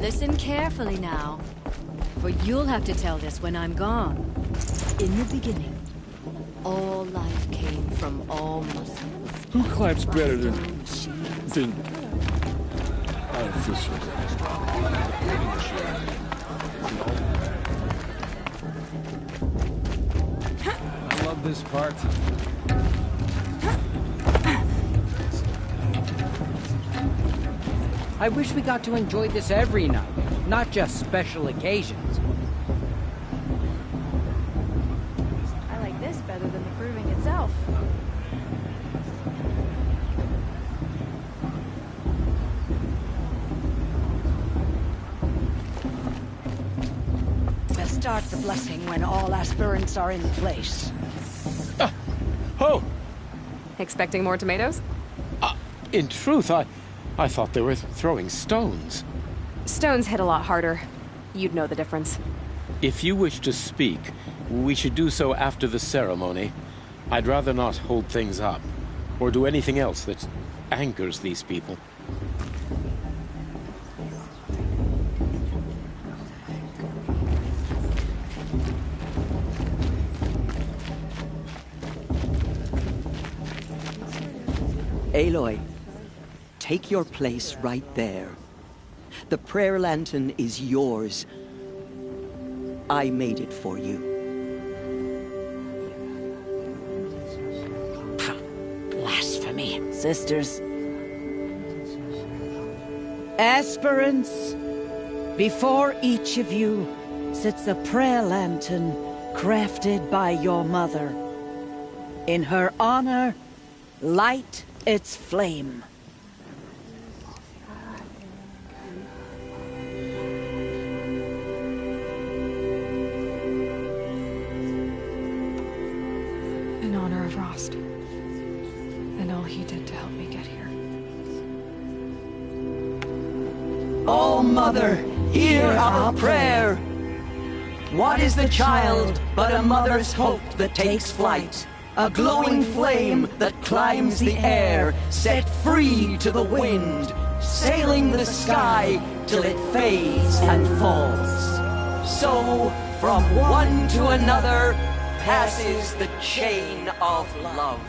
Listen carefully now, for you'll have to tell this when I'm gone. In the beginning, all life came from all muscles. Who claps better than artificial? I love this part. I wish we got to enjoy this every night, not just special occasions. I like this better than the proving itself. Best start the blessing when all aspirants are in place. Oh! Expecting more tomatoes? In truth, I thought they were throwing stones. Stones hit a lot harder. You'd know the difference. If you wish to speak, we should do so after the ceremony. I'd rather not hold things up, or do anything else that angers these people. Aloy, take your place right there. The prayer lantern is yours. I made it for you. Blasphemy. Sisters. Aspirants, before each of you sits a prayer lantern crafted by your mother. In her honor, light its flame. In honor of Rost. And all he did to help me get here. Oh, Mother, hear our prayer. What is the child but a mother's hope that takes flight? A glowing flame that climbs the air, set free to the wind, sailing the sky till it fades and falls. So, from one to another, passes the chain of love.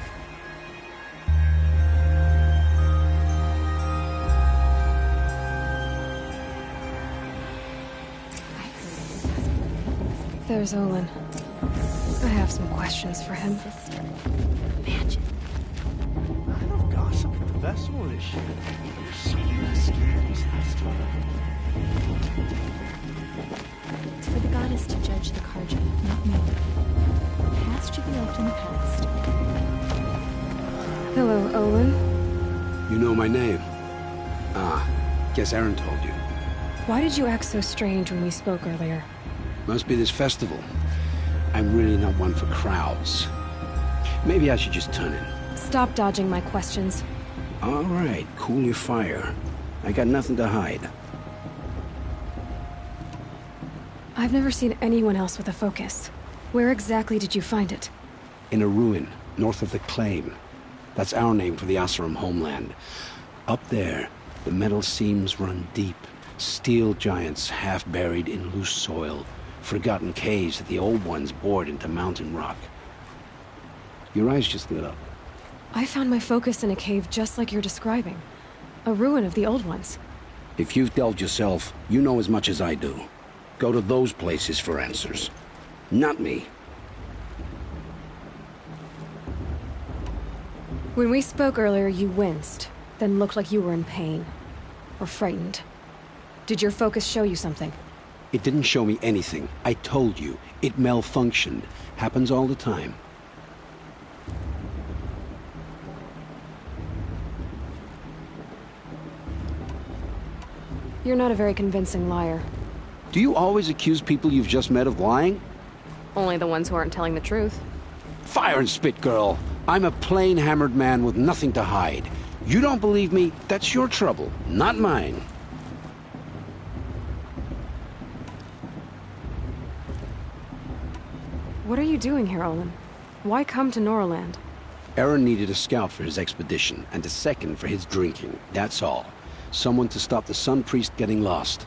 There's Olin. I have some questions for him. Imagine. What kind of gossip vessel is she? It's for the goddess to judge the Carja, not me. The past should be left in the past. Hello, Olin. You know my name? Ah, guess Erend told you. Why did you act so strange when we spoke earlier? Must be this festival. I'm really not one for crowds. Maybe I should just turn in. Stop dodging my questions. All right, cool your fire. I got nothing to hide. I've never seen anyone else with a focus. Where exactly did you find it? In a ruin, north of the Claim. That's our name for the Oseram homeland. Up there, the metal seams run deep. Steel giants half buried in loose soil. Forgotten caves that the old ones bored into mountain rock. Your eyes just lit up. I found my focus in a cave just like you're describing. A ruin of the old ones. If you've delved yourself, you know as much as I do. Go to those places for answers. Not me. When we spoke earlier, you winced, then looked like you were in pain. Or frightened. Did your focus show you something? It didn't show me anything. I told you. It malfunctioned. Happens all the time. You're not a very convincing liar. Do you always accuse people you've just met of lying? Only the ones who aren't telling the truth. Fire and spit, girl. I'm a plain hammered man with nothing to hide. You don't believe me? That's your trouble, not mine. What are you doing here, Olin? Why come to Noraland? Erend needed a scout for his expedition, and a second for his drinking. That's all. Someone to stop the Sun Priest getting lost.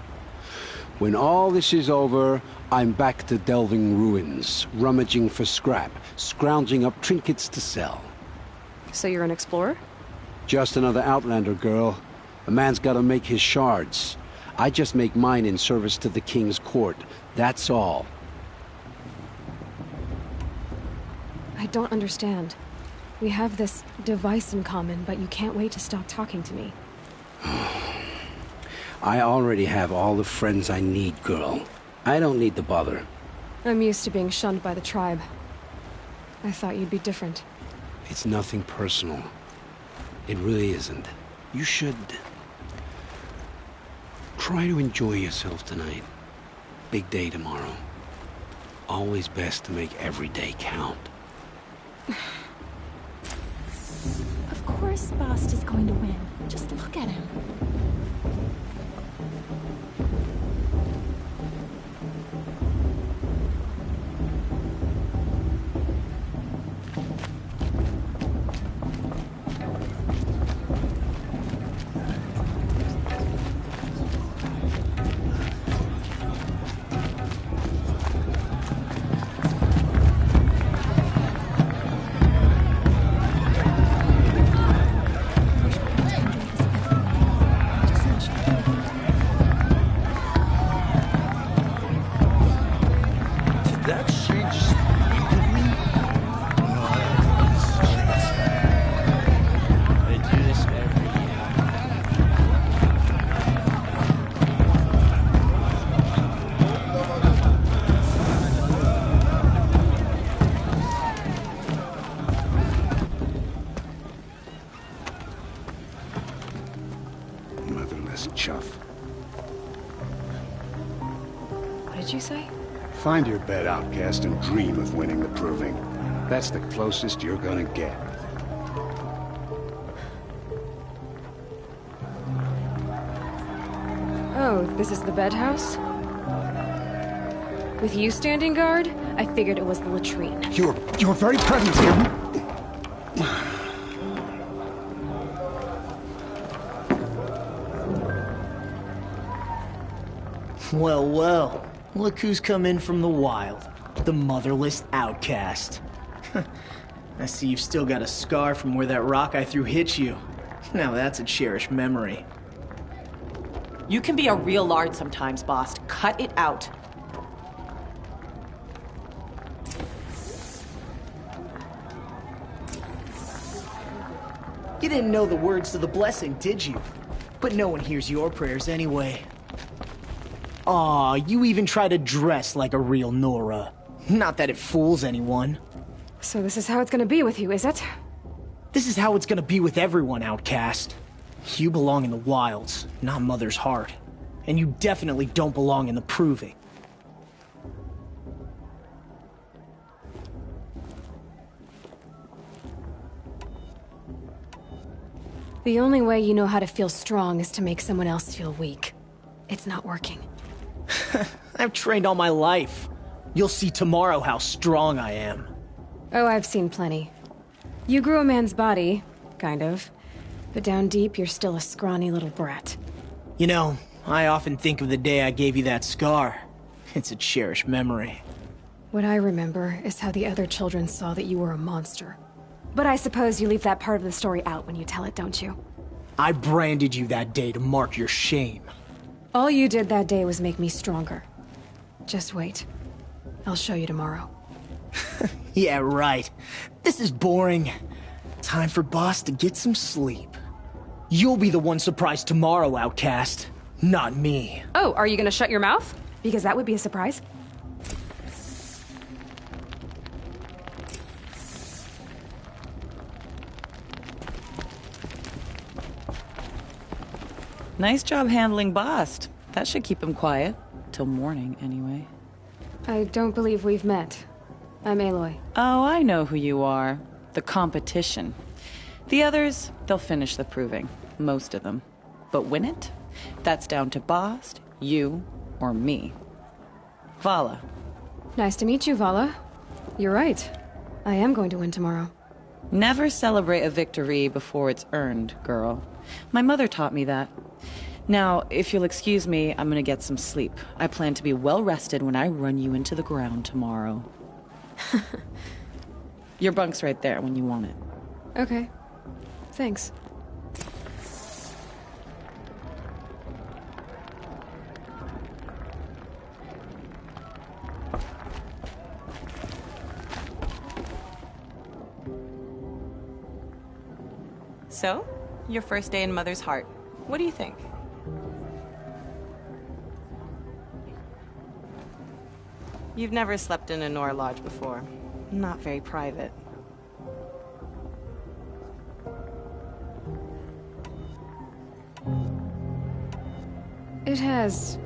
When all this is over, I'm back to delving ruins, rummaging for scrap, scrounging up trinkets to sell. So you're an explorer? Just another Outlander, girl. A man's gotta make his shards. I just make mine in service to the King's court. That's all. I don't understand. We have this device in common, but you can't wait to stop talking to me. I already have all the friends I need, girl. I don't need the bother. I'm used to being shunned by the tribe. I thought you'd be different. It's nothing personal. It really isn't. You should... try to enjoy yourself tonight. Big day tomorrow. Always best to make every day count. Of course Bast is going to win. Just look at him. Find your bed, outcast, and dream of winning the Proving. That's the closest you're gonna get. Oh, this is the bed house? With you standing guard, I figured it was the latrine. Your very presence here... Well, well. Look who's come in from the wild. The motherless outcast. I see you've still got a scar from where that rock I threw hit you. Now that's a cherished memory. You can be a real lard sometimes, boss. Cut it out. You didn't know the words to the blessing, did you? But no one hears your prayers anyway. Aw, you even try to dress like a real Nora. Not that it fools anyone. So this is how it's gonna be with you, is it? This is how it's gonna be with everyone, outcast. You belong in the wilds, not Mother's heart. And you definitely don't belong in the Proving. The only way you know how to feel strong is to make someone else feel weak. It's not working. I've trained all my life. You'll see tomorrow how strong I am. Oh, I've seen plenty. You grew a man's body, kind of. But down deep, you're still a scrawny little brat. You know, I often think of the day I gave you that scar. It's a cherished memory. What I remember is how the other children saw that you were a monster. But I suppose you leave that part of the story out when you tell it, don't you? I branded you that day to mark your shame. All you did that day was make me stronger. Just wait. I'll show you tomorrow. Yeah, right. This is boring. Time for Boss to get some sleep. You'll be the one surprised tomorrow, outcast. Not me. Oh, are you gonna shut your mouth? Because that would be a surprise. Nice job handling Bast. That should keep him quiet. Till morning, anyway. I don't believe we've met. I'm Aloy. Oh, I know who you are. The competition. The others, they'll finish the Proving. Most of them. But win it? That's down to Bast, you, or me. Vala. Nice to meet you, Vala. You're right. I am going to win tomorrow. Never celebrate a victory before it's earned, girl. My mother taught me that. Now, if you'll excuse me, I'm gonna get some sleep. I plan to be well rested when I run you into the ground tomorrow. Your bunk's right there when you want it. Okay. Thanks. So, your first day in Mother's Heart. What do you think? You've never slept in a Nora Lodge before. Not very private. It has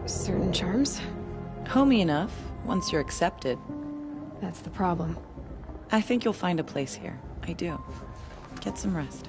certain charms. Homey enough, once you're accepted. That's the problem. I think you'll find a place here. I do. Get some rest.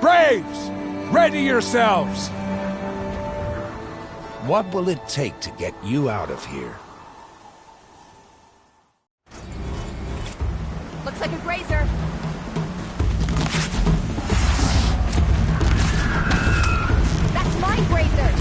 Braves! Ready yourselves! What will it take to get you out of here? Looks like a grazer. That's my grazer!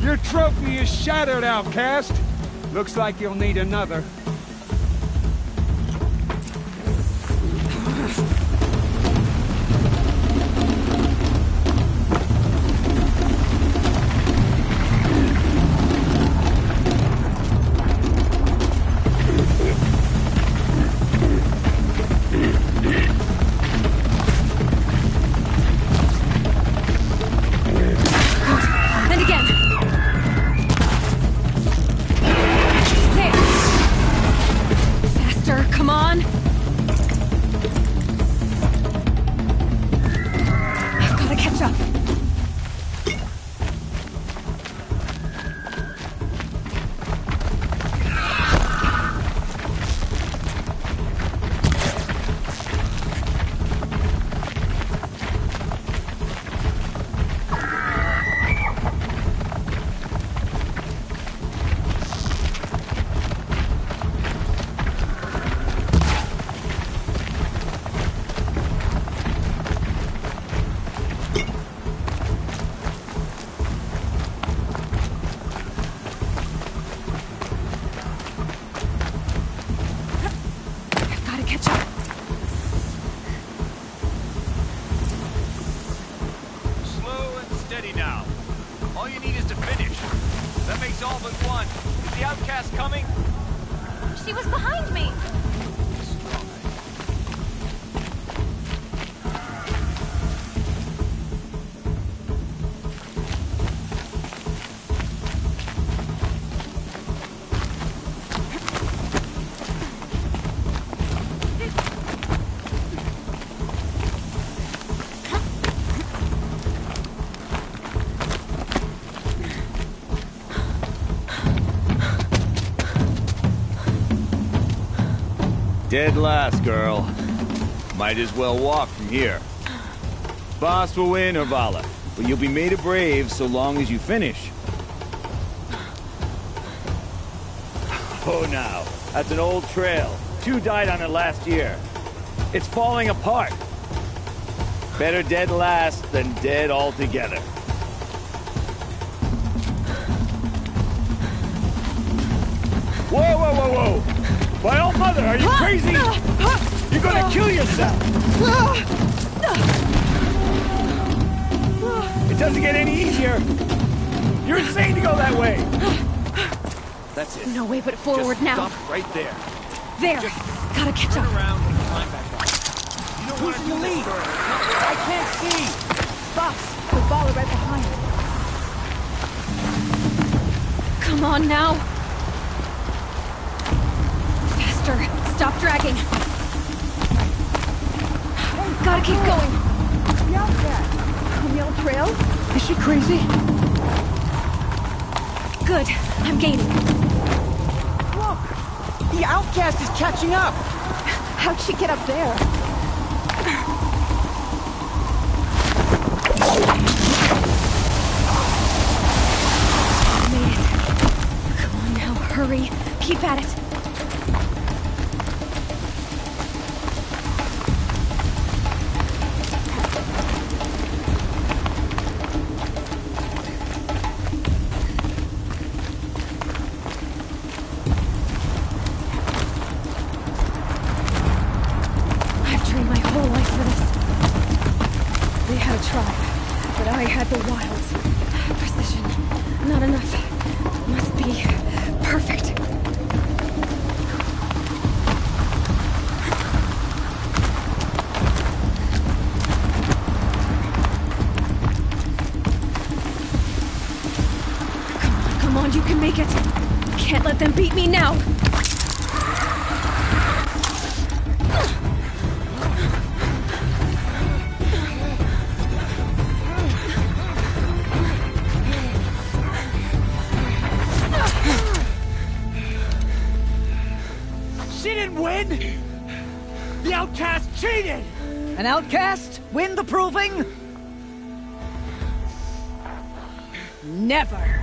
Your trophy is shattered, outcast. Looks like you'll need another. And again. There. all but one. Is the outcast coming? She was behind me! Dead last, girl. Might as well walk from here. Boss will win, Urvala, but you'll be made a brave so long as you finish. Oh, now, that's an old trail. 2 died on it last year. It's falling apart. Better dead last than dead altogether. Whoa, whoa, whoa, whoa! My old mother, are you crazy? You're gonna kill yourself! It doesn't get any easier! You're insane to go that way! That's it. No way but forward Just now. stop right there. There! Gotta catch up. Around and climb back up. You don't want to lead? I can't see! Boss, the baller right behind. Come on now! Stop dragging! Gotta keep going! The outcast! On the old trail? Is she crazy? Good. I'm gaining. Look! The outcast is catching up! How'd she get up there? Made it. Come on now, hurry. Keep at it. You can make it. Can't let them beat me now. She didn't win! The outcast cheated! An outcast? Win the proving? Never.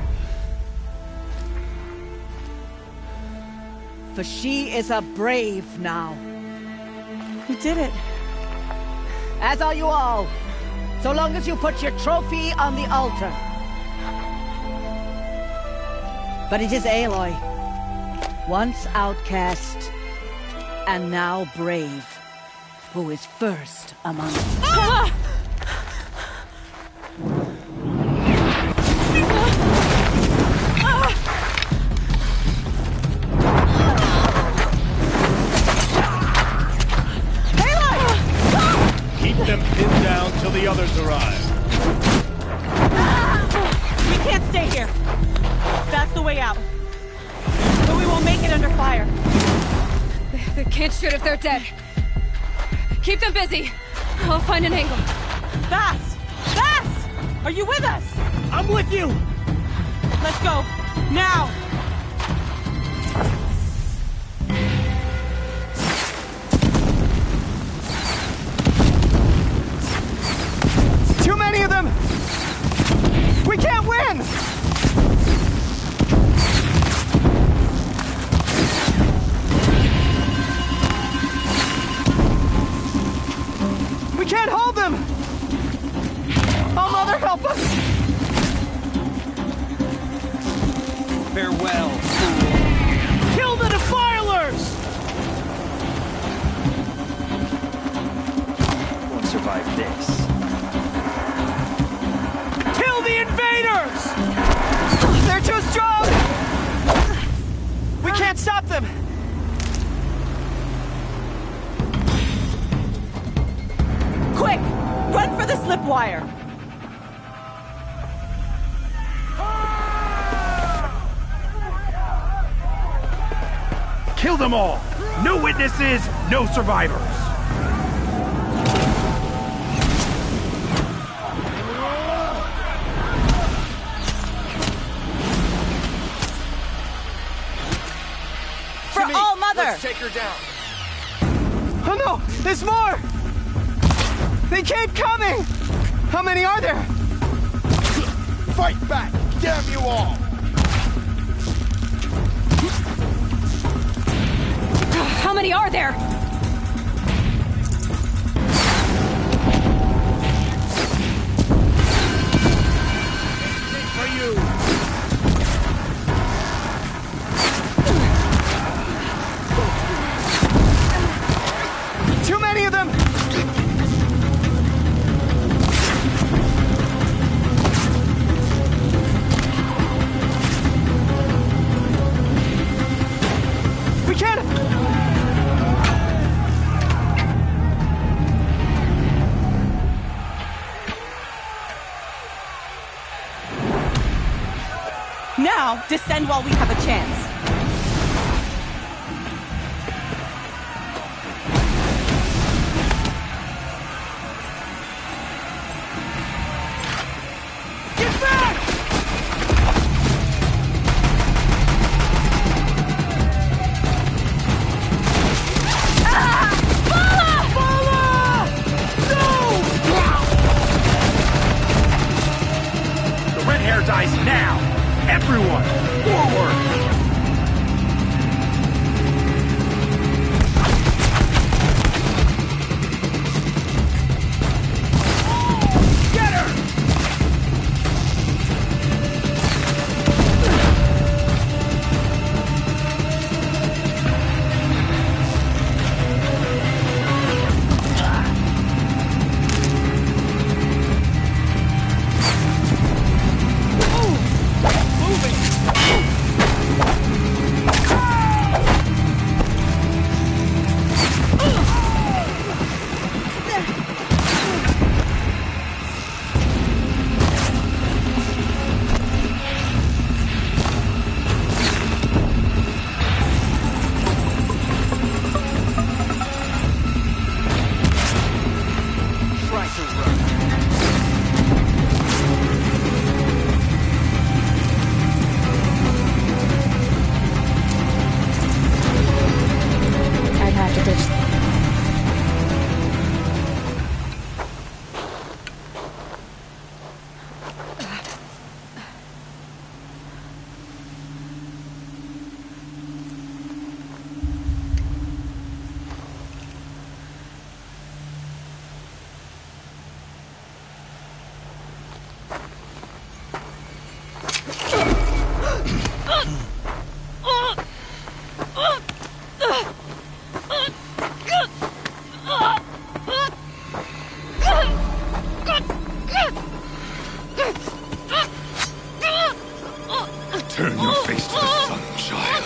For she is a brave now. You did it. As are you all. So long as you put your trophy on the altar. But it is Aloy. Once outcast, and now brave, who is first among us. Ah! Them pinned down till the others arrive. We can't stay here. That's the way out. But we won't make it under fire. They can't shoot if they're dead. Keep them busy. I'll find an angle. Bass! Bass! Are you with us? I'm with you! Let's go. Now! Too many of them! We can't win! We can't hold them! Oh, Mother, help us! Farewell. Kill the defilers! Won't survive this. Kill the invaders! They're too strong! Stop them! Quick! Run for the slip wire! Kill them all! No witnesses, no survivors! For All Mother! Let's take her down. Oh no! There's more! They keep coming! How many are there? Fight back! Damn you all! How many are there? For you! Too many of them! We can't! Now, descend while we have a chance. Get back! The red hair dies now! Everyone, forward! Turn your face to the sun, child.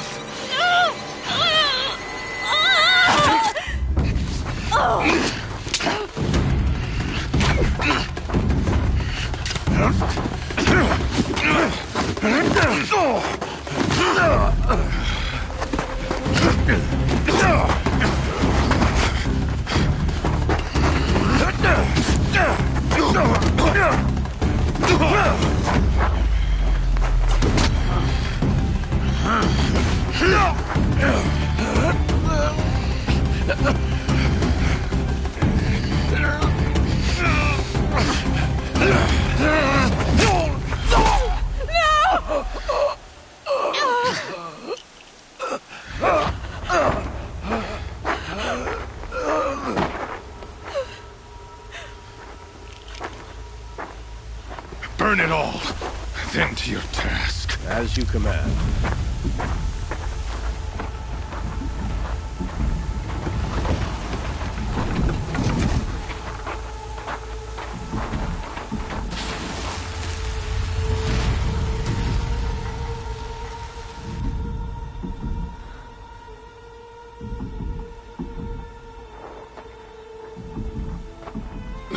Burn it all, then to your task. As you command.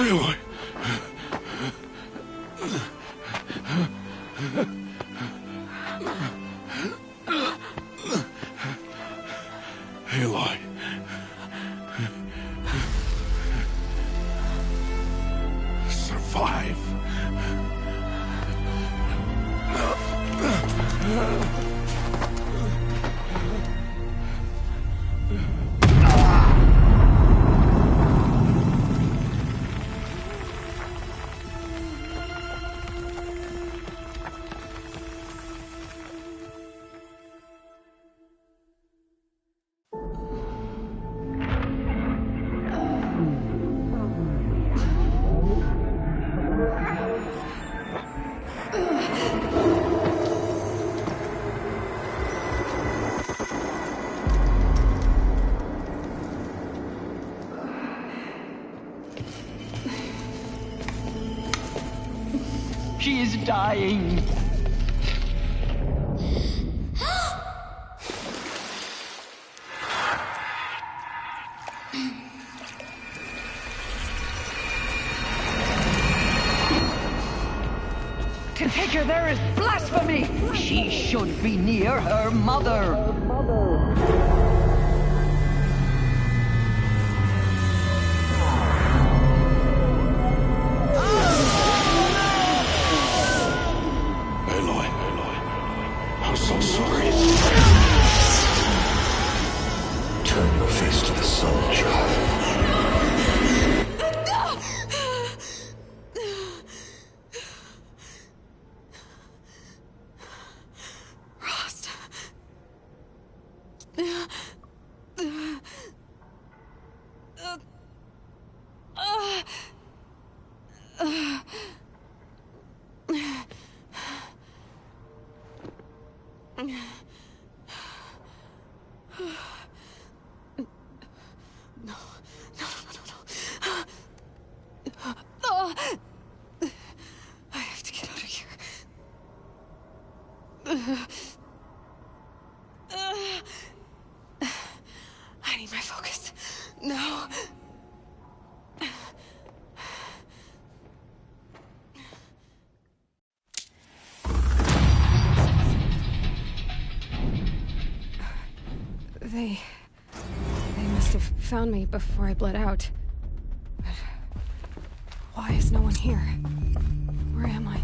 Aloy. Aloy. Survive. She is dying. To take her there is blasphemy. She should be near her mother. I'm so sorry. Turn your face to the sun, child. Rost. I have to get out of here. I need my focus. No. They must have found me before I bled out. But why is no one here? Where am I?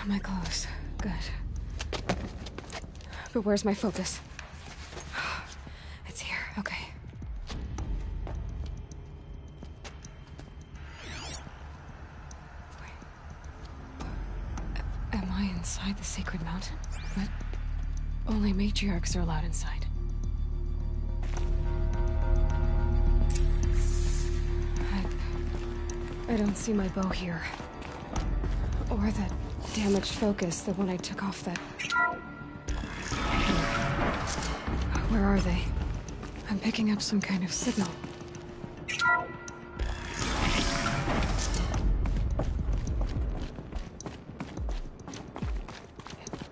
My clothes. Good. But where's my focus? It's here. Okay. Am I inside the sacred mountain? But only matriarchs are allowed inside. I don't see my bow here. Or that damaged focus, the one I took off that... Where are they? I'm picking up some kind of signal. It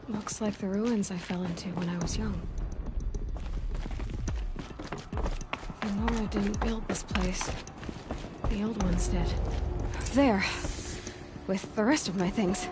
looks like the ruins I fell into when I was young. Nora didn't build this place. The old ones did. There. With the rest of my things.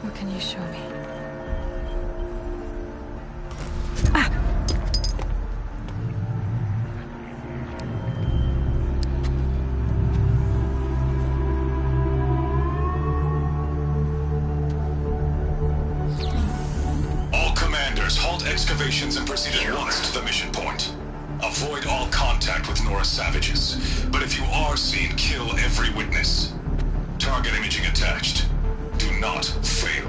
What can you show me? All commanders, halt excavations and proceed at once to the mission point. Avoid all contact with Nora savages, but if you are seen, kill every witness. Target imaging attached. Do not fail.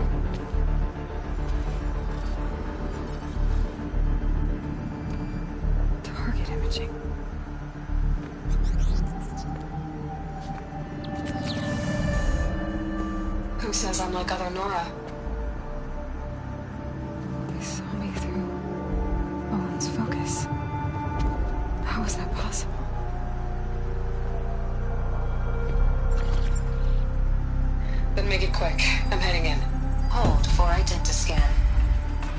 Who says I'm like other Nora? They saw me through Owen's focus. How is that possible? Then make it quick. I'm heading in. Hold for identiscan.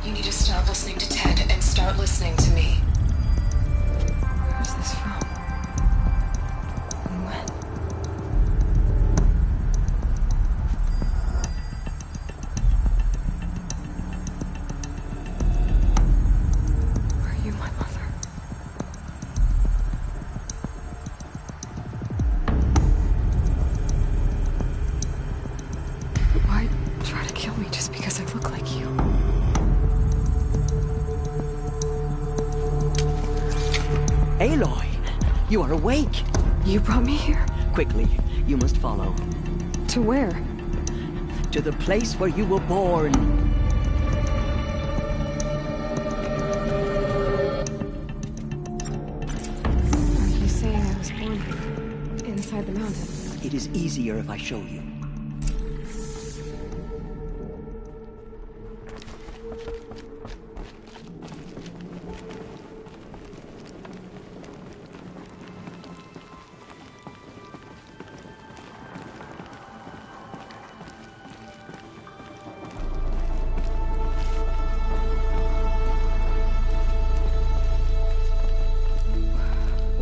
You need to stop listening to Ted and start listening to me. Where's this from? And when? Are you my mother? Why try to kill me just because I look like you? Aloy, you are awake. You brought me here? Quickly, you must follow. To where? To the place where you were born. Are you saying I was born inside the mountain? It is easier if I show you.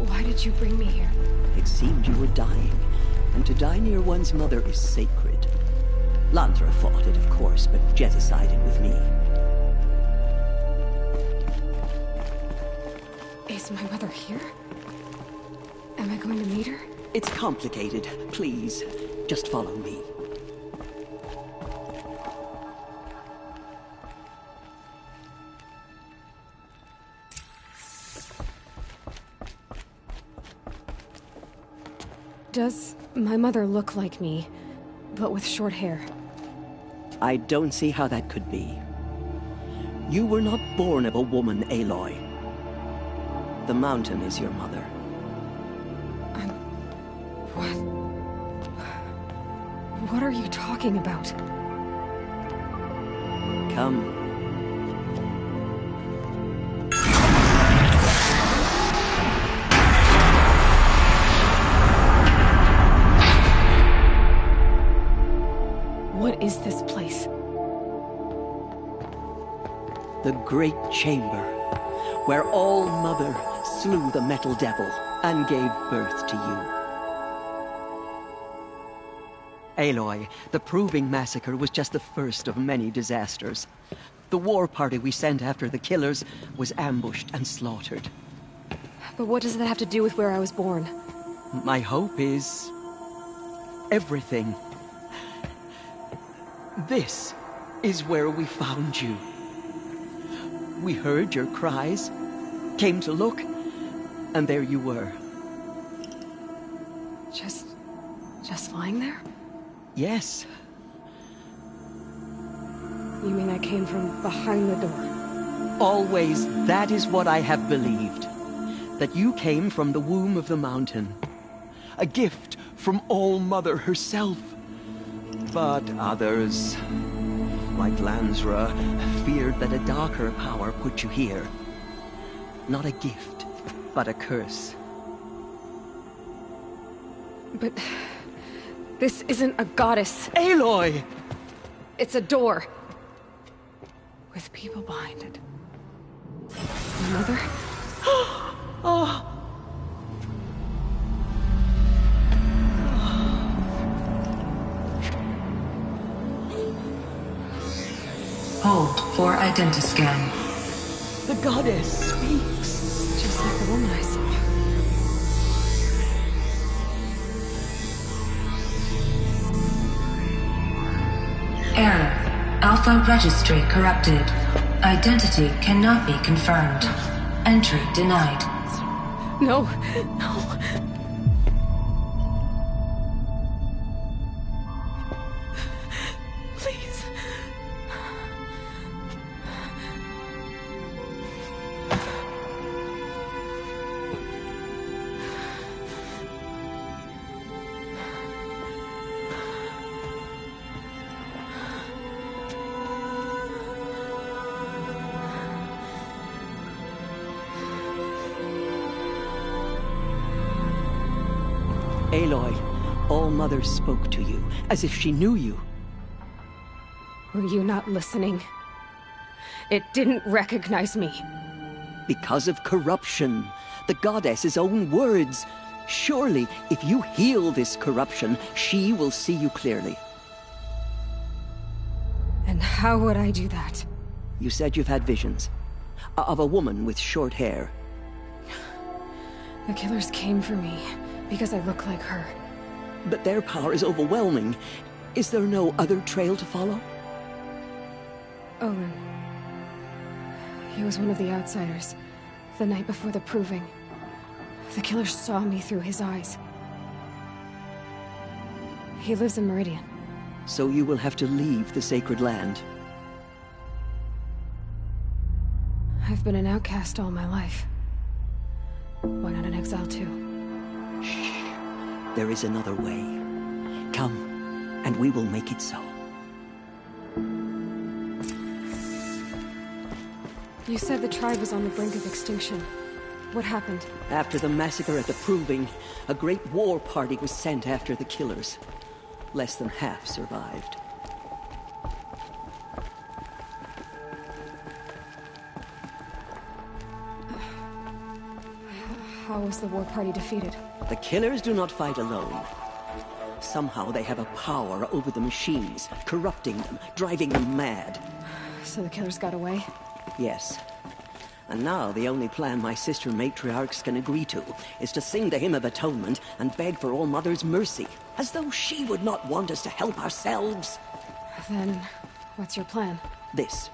Why did you bring me here? It seemed you were dying, and to die near one's mother is sacred. Lantra fought it, of course, but Jezza sided with me. Is my mother here? Am I going to meet her? It's complicated. Please, just follow me. Does my mother look like me, but with short hair? I don't see how that could be. You were not born of a woman, Aloy. The mountain is your mother. What are you talking about? Come. What is this place? The Great Chamber, where All-Mother slew the Metal Devil and gave birth to you. Aloy, the Proving Massacre was just the first of many disasters. The war party we sent after the killers was ambushed and slaughtered. But what does that have to do with where I was born? My hope is... everything. This is where we found you. We heard your cries, came to look, and there you were. Just lying there? Yes. You mean I came from behind the door? Always, that is what I have believed. That you came from the womb of the mountain. A gift from All-Mother herself. But others, like Lansra, feared that a darker power put you here. Not a gift, but a curse. But... this isn't a goddess. Aloy! It's a door. With people behind it. My mother? Oh! Hold for identiscan. The goddess speaks. Just like the woman I saw. Error. Alpha registry corrupted. Identity cannot be confirmed. Entry denied. No, no. Please. Aloy, All-Mother spoke to you, as if she knew you. Were you not listening? It didn't recognize me. Because of corruption. The goddess's own words. Surely, if you heal this corruption, she will see you clearly. And how would I do that? You said you've had visions. Of a woman with short hair. The killers came for me because I look like her. But their power is overwhelming. Is there no other trail to follow? Owen. He was one of the outsiders. The night before the proving. The killers saw me through his eyes. He lives in Meridian. So you will have to leave the sacred land. I've been an outcast all my life. Why not an exile too? Shh. There is another way. Come, and we will make it so. You said the tribe was on the brink of extinction. What happened? After the massacre at the Proving, a great war party was sent after the killers. Less than half survived. How was the war party defeated? The killers do not fight alone. Somehow they have a power over the machines, corrupting them, driving them mad. So the killers got away? Yes. And now the only plan my sister matriarchs can agree to is to sing the Hymn of Atonement and beg for All-Mother's mercy, as though she would not want us to help ourselves. Then, what's your plan? This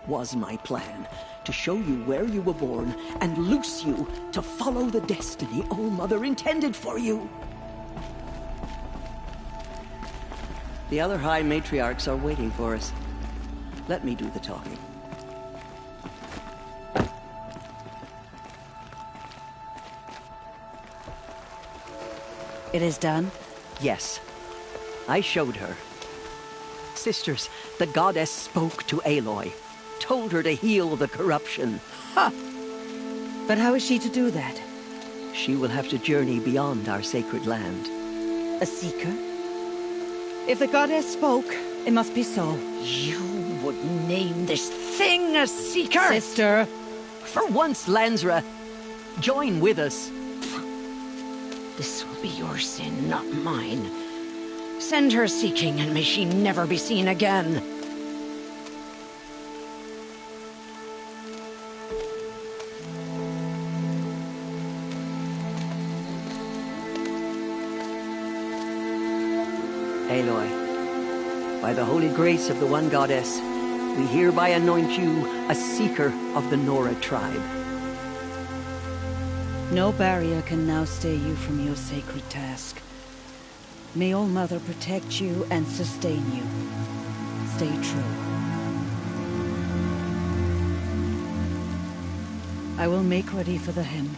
was my plan. To show you where you were born and loose you to follow the destiny All-Mother intended for you. The other High Matriarchs are waiting for us. Let me do the talking. It is done? Yes. I showed her. Sisters, the goddess spoke to Aloy. Told her to heal the corruption. Ha! But how is she to do that? She will have to journey beyond our sacred land. A seeker? If the goddess spoke, it must be so. You would name this thing a seeker? Sister! For once, Lansra, join with us. This will be your sin, not mine. Send her seeking, and may she never be seen again. Aloy, by the holy grace of the One Goddess, we hereby anoint you a seeker of the Nora tribe. No barrier can now stay you from your sacred task. May All-Mother protect you and sustain you. Stay true. I will make ready for the hymn.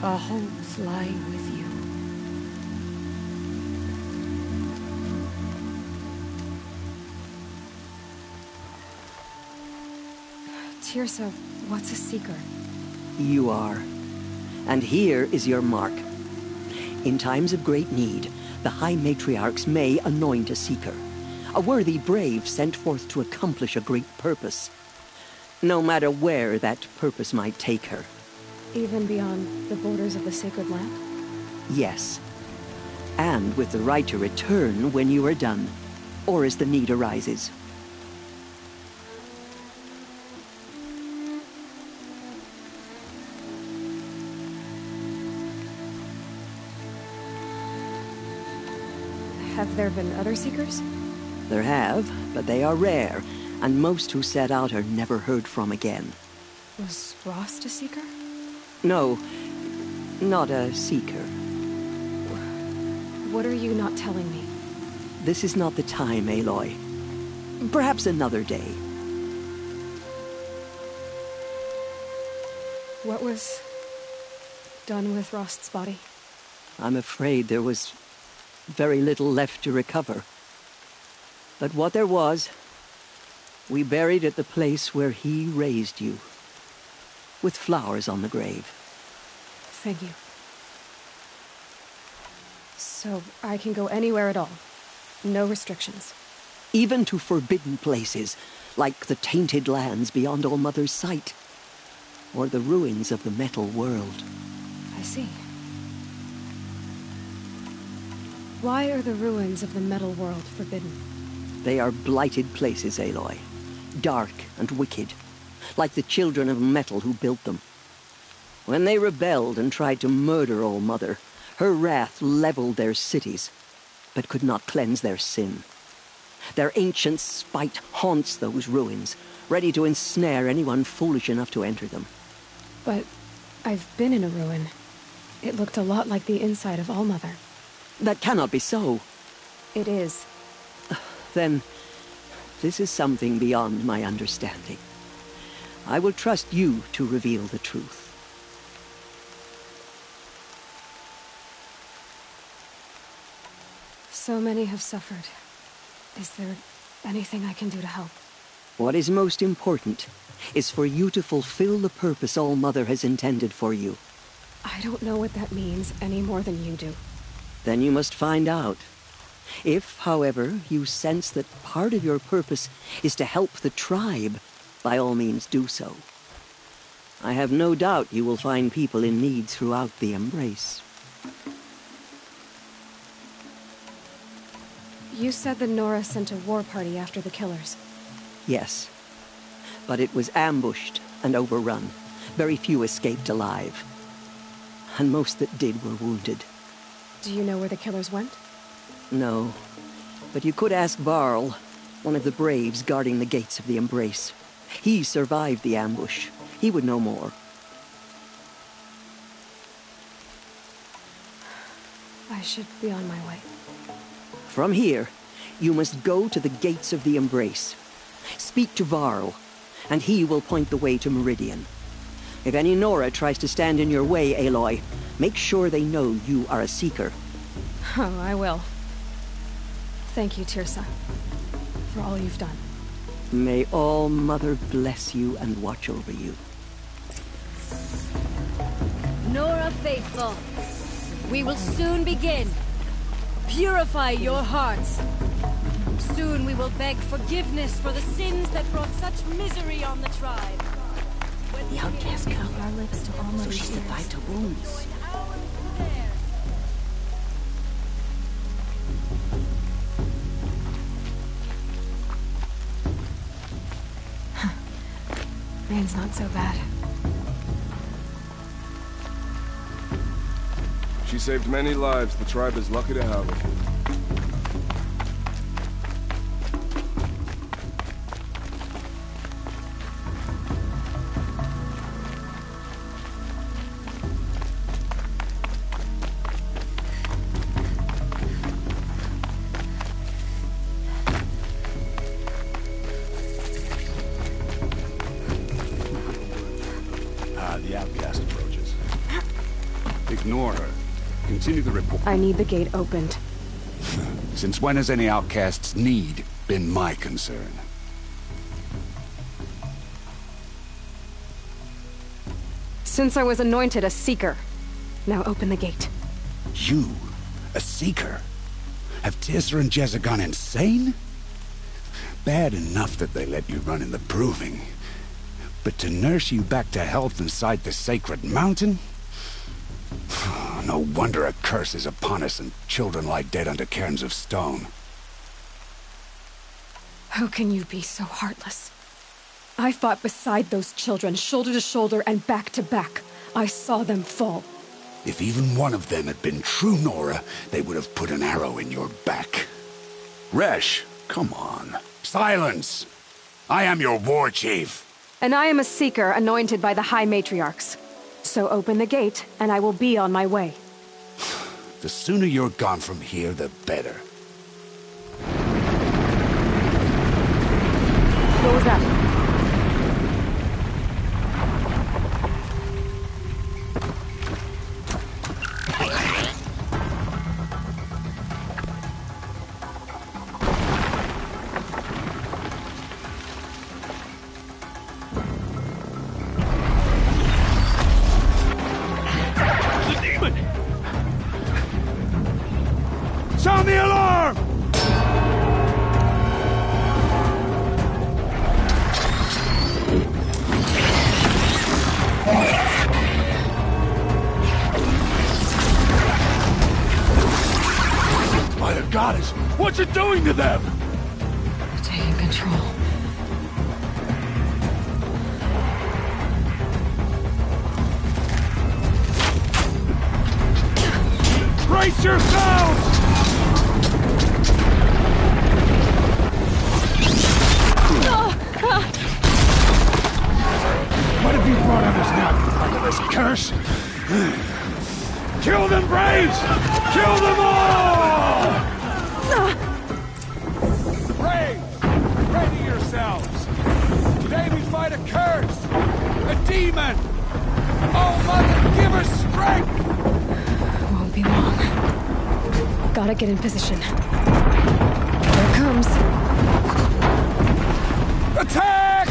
Our hopes lie with you. Teersa, what's a seeker? You are. And here is your mark. In times of great need, the High Matriarchs may anoint a seeker. A worthy brave sent forth to accomplish a great purpose. No matter where that purpose might take her. Even beyond the borders of the sacred land? Yes. And with the right to return when you are done, or as the need arises. Have there been other seekers? There have, but they are rare, and most who set out are never heard from again. Was Rost a seeker? No, not a seeker. What are you not telling me? This is not the time, Aloy. Perhaps another day. What was done with Rost's body? I'm afraid there was very little left to recover. But what there was, we buried at the place where he raised you, with flowers on the grave. Thank you. So I can go anywhere at all? No restrictions? Even to forbidden places, like the tainted lands beyond All-Mother's sight, or the ruins of the metal world. I see. Why are the ruins of the metal world forbidden? They are blighted places, Aloy. Dark and wicked, like the children of metal who built them. When they rebelled and tried to murder All-Mother, her wrath leveled their cities, but could not cleanse their sin. Their ancient spite haunts those ruins, ready to ensnare anyone foolish enough to enter them. But I've been in a ruin. It looked a lot like the inside of All-Mother. That cannot be so. It is. Then, this is something beyond my understanding. I will trust you to reveal the truth. So many have suffered. Is there anything I can do to help? What is most important is for you to fulfill the purpose All-Mother has intended for you. I don't know what that means any more than you do. Then you must find out. If, however, you sense that part of your purpose is to help the tribe, by all means do so. I have no doubt you will find people in need throughout the Embrace. You said that Nora sent a war party after the killers. Yes, but it was ambushed and overrun. Very few escaped alive. And most that did were wounded. Do you know where the killers went? No, but you could ask Varl, one of the braves guarding the gates of the Embrace. He survived the ambush. He would know more. I should be on my way. From here, you must go to the gates of the Embrace. Speak to Varl, and he will point the way to Meridian. If any Nora tries to stand in your way, Aloy, make sure they know you are a Seeker. Oh, I will. Thank you, Teersa, for all you've done. May All-Mother bless you and watch over you. Nora Faithful, we will soon begin. Purify your hearts. Soon we will beg forgiveness for the sins that brought such misery on the tribe. The outcast cut our lips to All-Mother's so she survived her wounds. Rain's not so bad. She saved many lives. The tribe is lucky to have her. The outcast approaches. Ignore her. Continue the report. I need the gate opened. Since when has any outcast's need been my concern? Since I was anointed a Seeker. Now open the gate. You? A Seeker? Have Teersa and Jezza gone insane? Bad enough that they let you run in the Proving. But to nurse you back to health inside the Sacred Mountain? No wonder a curse is upon us and children lie dead under cairns of stone. How can you be so heartless? I fought beside those children, shoulder to shoulder and back to back. I saw them fall. If even one of them had been true Nora, they would have put an arrow in your back. Resh, come on. Silence! I am your war chief. And I am a Seeker anointed by the High Matriarchs. So open the gate, and I will be on my way. The sooner you're gone from here, the better. What was that? What you doing to them? Taking control. Brace yourselves! What have you brought on us now, you this curse? Kill them, Braves! Kill them all! Braves, ready yourselves! Today we fight a curse! A demon! Oh, Mother, give her strength! Won't be long. Gotta get in position. Here it comes. Attack!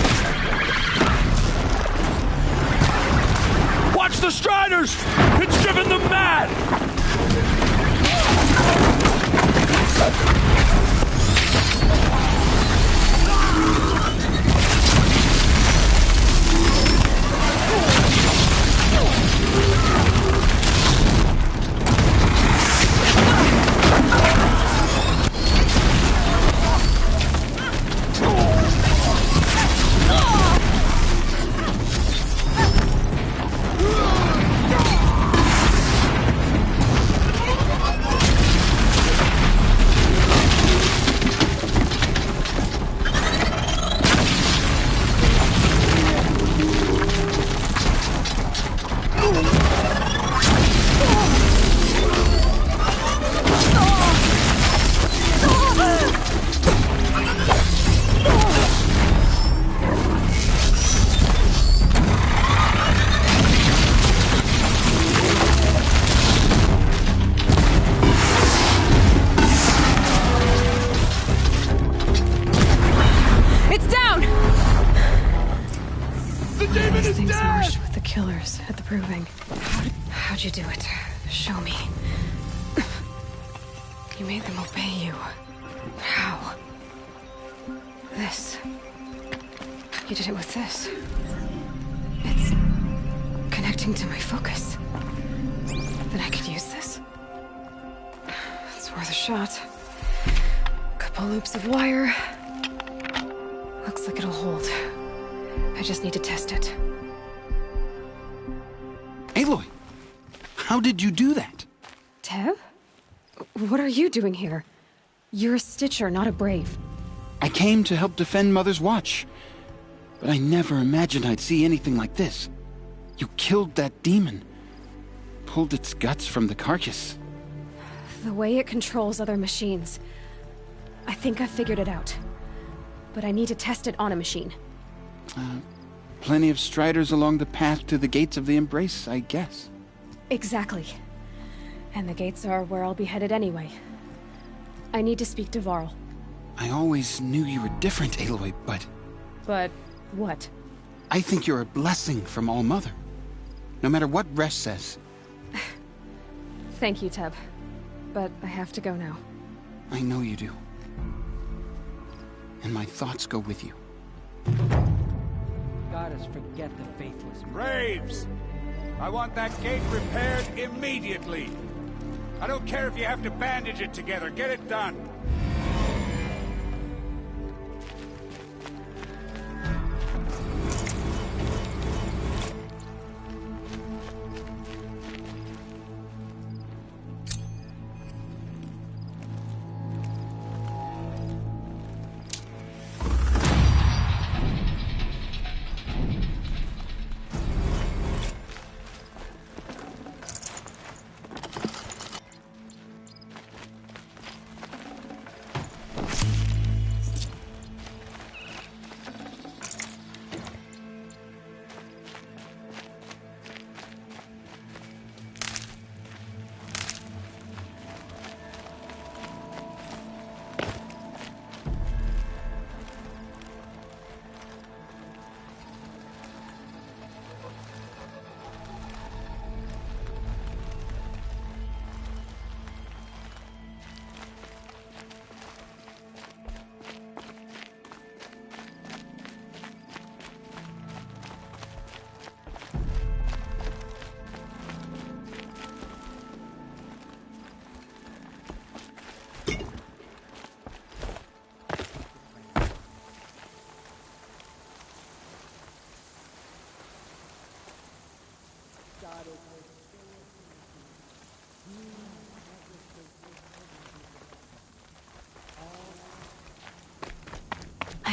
Watch the Striders! It's driven them mad! How'd you do it? Show me. You made them obey you. How? This. You did it with this. It's connecting to my focus. Then I could use this. It's worth a shot. Couple loops of wire. Looks like it'll hold. I just need to test it. Aloy! How did you do that? Teb? What are you doing here? You're a Stitcher, not a Brave. I came to help defend Mother's Watch. But I never imagined I'd see anything like this. You killed that demon. Pulled its guts from the carcass. The way it controls other machines. I think I figured it out. But I need to test it on a machine. Plenty of Striders along the path to the gates of the Embrace, I guess. Exactly. And the gates are where I'll be headed anyway. I need to speak to Varl. I always knew you were different, Aloy, but... But what? I think you're a blessing from All-Mother. No matter what Resh says. Thank you, Teb. But I have to go now. I know you do. And my thoughts go with you. Goddess, forget the faithless. Braves! I want that gate repaired immediately. I don't care if you have to bandage it together. Get it done.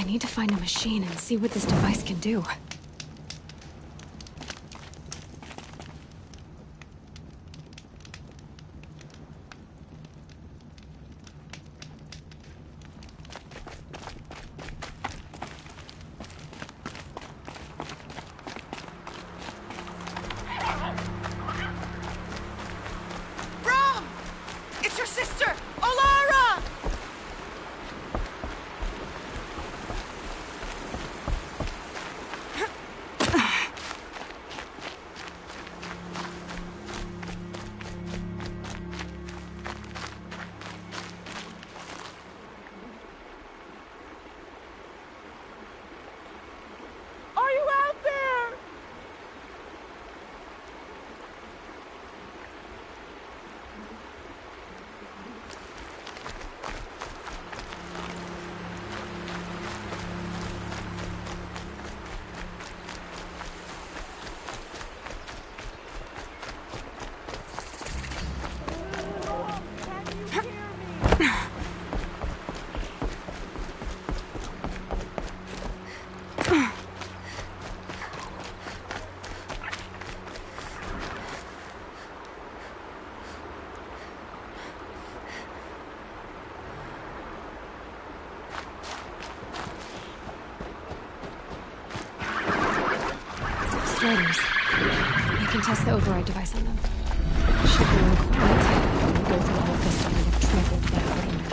need to find a machine and see what this device can do. Brom! It's your sister, Olara! Are you out there? Striders. You can test the override device on them. Should go in quiet. Go through all of this and have trampled that out in your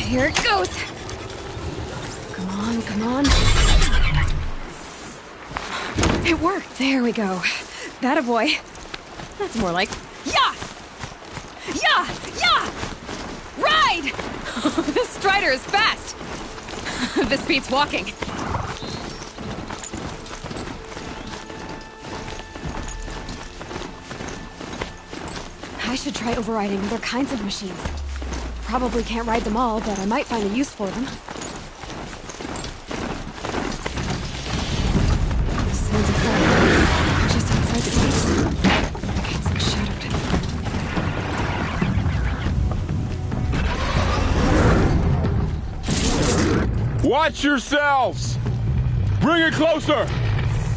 Here it goes. Come on, come on. It worked. There we go. That a boy. That's more like yeah! Yeah! Yeah! Ride! This Strider is fast. This beats walking. I should try overriding other kinds of machines. Probably can't ride them all, but I might find a use for them. Sounds of fire. Just outside the gates. The gates look shattered. Watch yourselves! Bring it closer!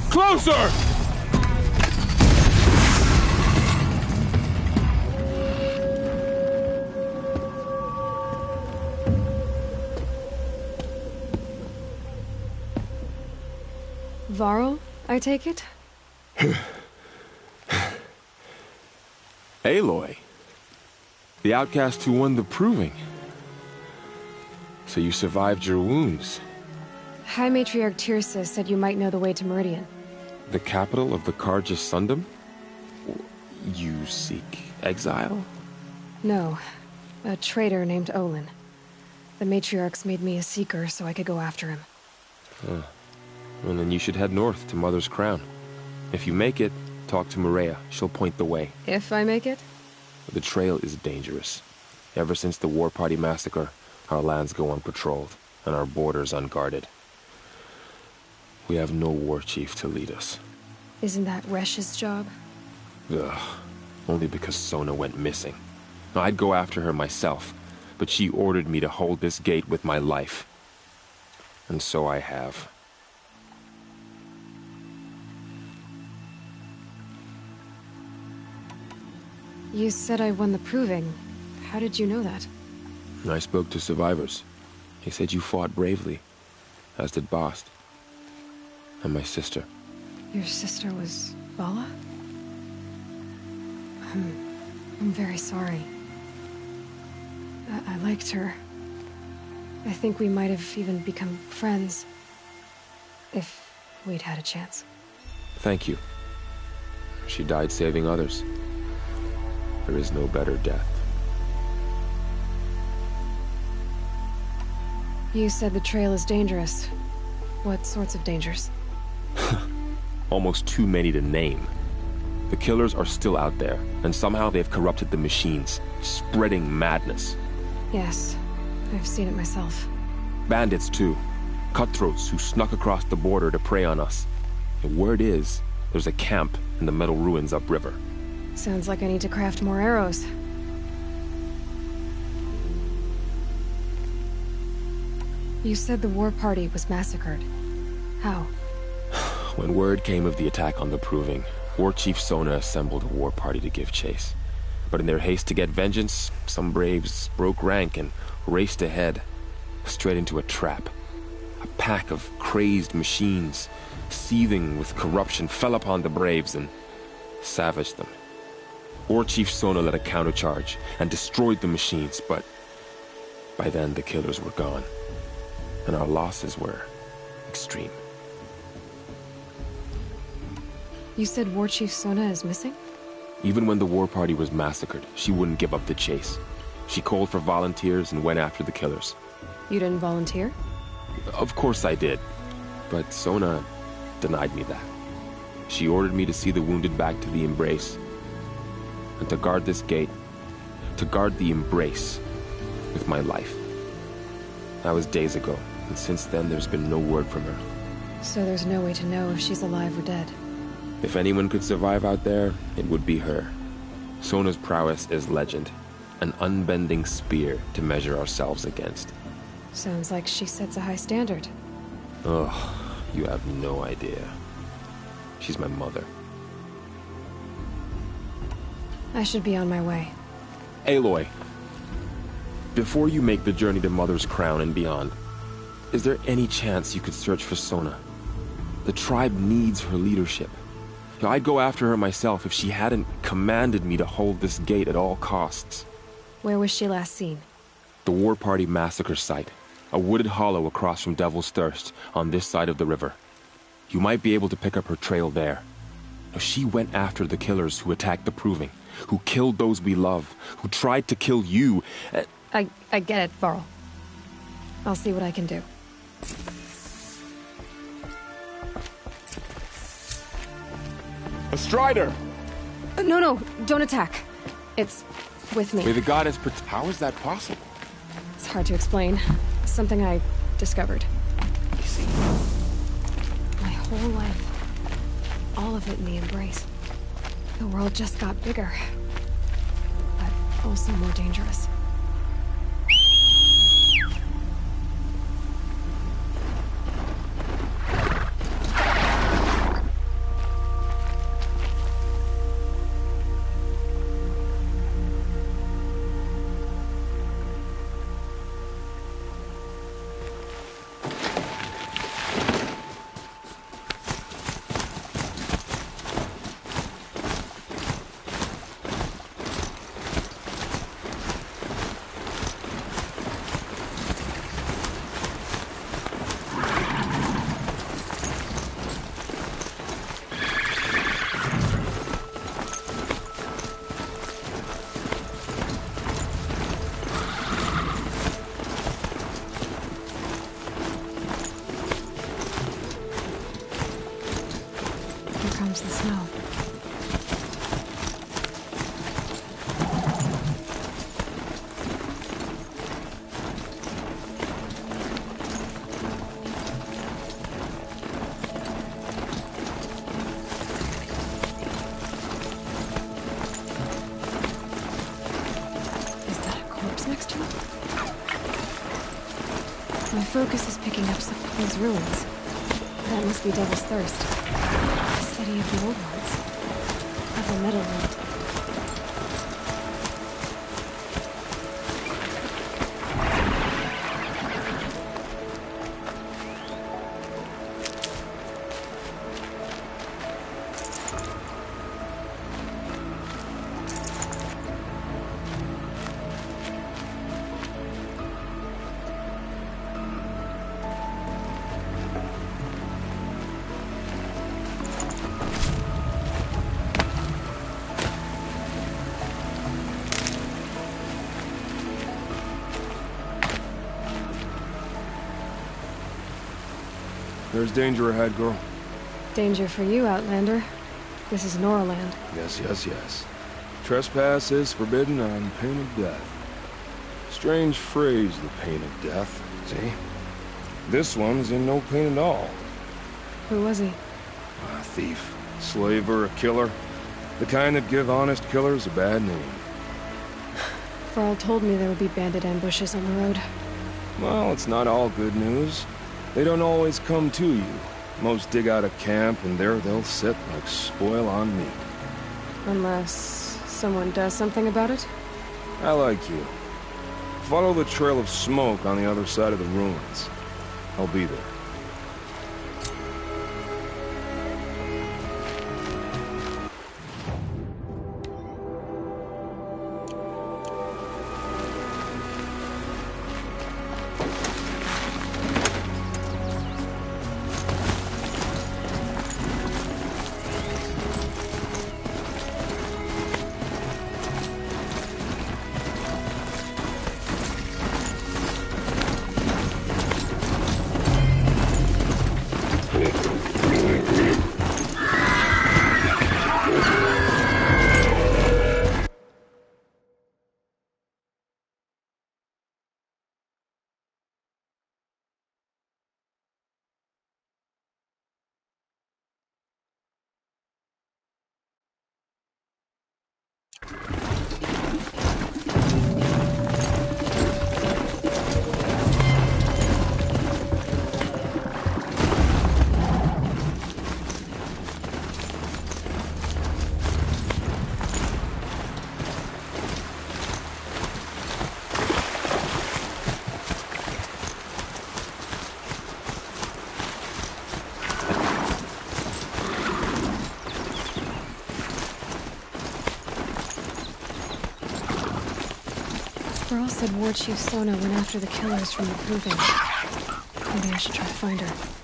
Closer! Varl, I take it? Aloy. The outcast who won the proving. So you survived your wounds. High Matriarch Tirsa said you might know the way to Meridian. The capital of the Carja Sundom? You seek exile? No. A traitor named Olin. The Matriarchs made me a seeker so I could go after him. Huh. Well, then you should head north to Mother's Crown. If you make it, talk to Maria. She'll point the way. If I make it? The trail is dangerous. Ever since the War Party massacre, our lands go unpatrolled, and our borders unguarded. We have no war chief to lead us. Isn't that Resh's job? Ugh. Only because Sona went missing. I'd go after her myself, but she ordered me to hold this gate with my life. And so I have. You said I won the proving. How did you know that? I spoke to survivors. They said you fought bravely, as did Bast. And my sister. Your sister was Vala? I'm very sorry. I liked her. I think we might have even become friends. If we'd had a chance. Thank you. She died saving others. There is no better death. You said the trail is dangerous. What sorts of dangers? Almost too many to name. The killers are still out there, and somehow they've corrupted the machines, spreading madness. Yes, I've seen it myself. Bandits, too. Cutthroats who snuck across the border to prey on us. The word is, there's a camp in the metal ruins upriver. Sounds like I need to craft more arrows. You said the war party was massacred. How? When word came of the attack on the Proving, War Chief Sona assembled a war party to give chase. But in their haste to get vengeance, some braves broke rank and raced ahead, straight into a trap. A pack of crazed machines, seething with corruption, fell upon the braves and savaged them. War Chief Sona led a countercharge and destroyed the machines, but by then the killers were gone, and our losses were extreme. You said War Chief Sona is missing? Even when the war party was massacred, she wouldn't give up the chase. She called for volunteers and went after the killers. You didn't volunteer? Of course I did, but Sona denied me that. She ordered me to see the wounded back to the Embrace, and to guard this gate, to guard the Embrace with my life. That was days ago, and since then there's been no word from her. So there's no way to know if she's alive or dead. If anyone could survive out there, it would be her. Sona's prowess is legend, an unbending spear to measure ourselves against. Sounds like she sets a high standard. Ugh, you have no idea. She's my mother. I should be on my way. Aloy, before you make the journey to Mother's Crown and beyond, is there any chance you could search for Sona? The tribe needs her leadership. I'd go after her myself if she hadn't commanded me to hold this gate at all costs. Where was she last seen? The war party massacre site. A wooded hollow across from Devil's Thirst, on this side of the river. You might be able to pick up her trail there. Now, she went after the killers who attacked the Proving, who killed those we love, who tried to kill you. I get it, Varl. I'll see what I can do. A Strider! No, don't attack. It's with me. May the goddess How is that possible? It's hard to explain. Something I discovered. You see? My whole life. All of it in the Embrace. The world just got bigger. But also more dangerous. The snow. Is that a corpse next to it? My focus is picking up some of those ruins. That must be Devil's Thirst. The city of the old ones. Of the Meadowland. There's danger ahead, girl. Danger for you, Outlander. This is Noraland. Yes. Trespass is forbidden on pain of death. Strange phrase, the pain of death, see? This one's in no pain at all. Who was he? A thief, slaver, a killer. The kind that give honest killers a bad name. Varl told me there would be bandit ambushes on the road. Well, it's not all good news. They don't always come to you. Most dig out a camp, and there they'll sit like spoil on meat. Unless someone does something about it? I like you. Follow the trail of smoke on the other side of the ruins. I'll be there. Carl said War Chief Sona went after the killers from the Proving. Maybe I should try to find her.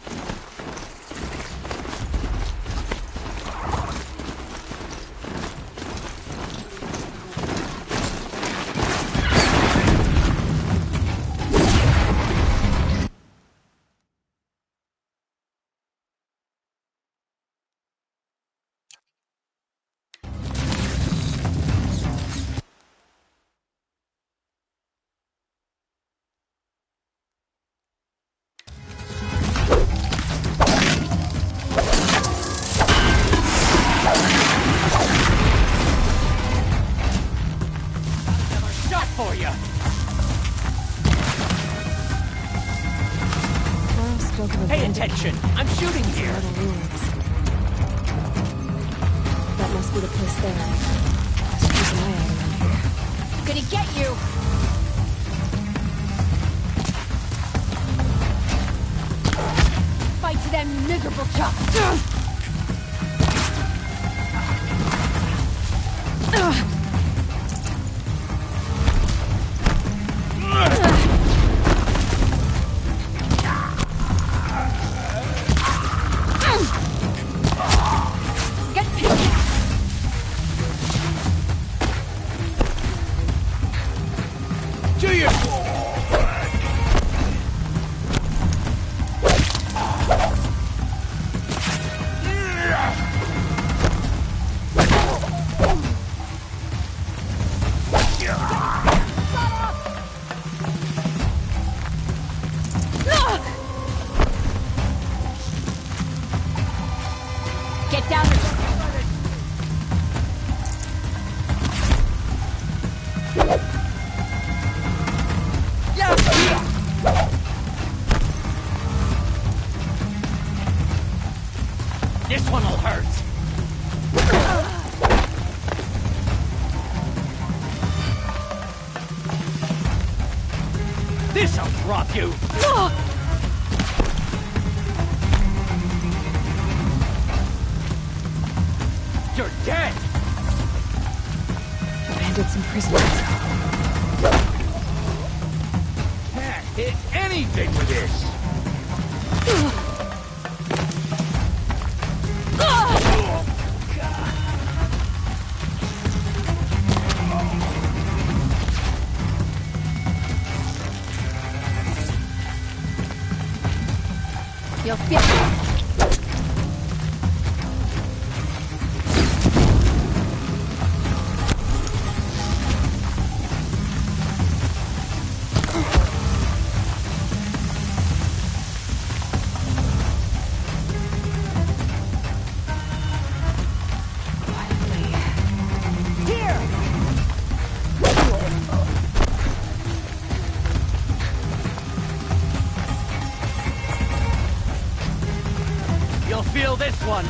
Pay attention! I'm shooting here! That must be the place there. Let's keep an eye out around here. Gonna get you! Fight to them, you miserable chops! Get down there! This one'll hurt! This'll drop you! You're dead! The bandits and prisoners. Can't hit anything with this! You'll feel... You'll feel this one!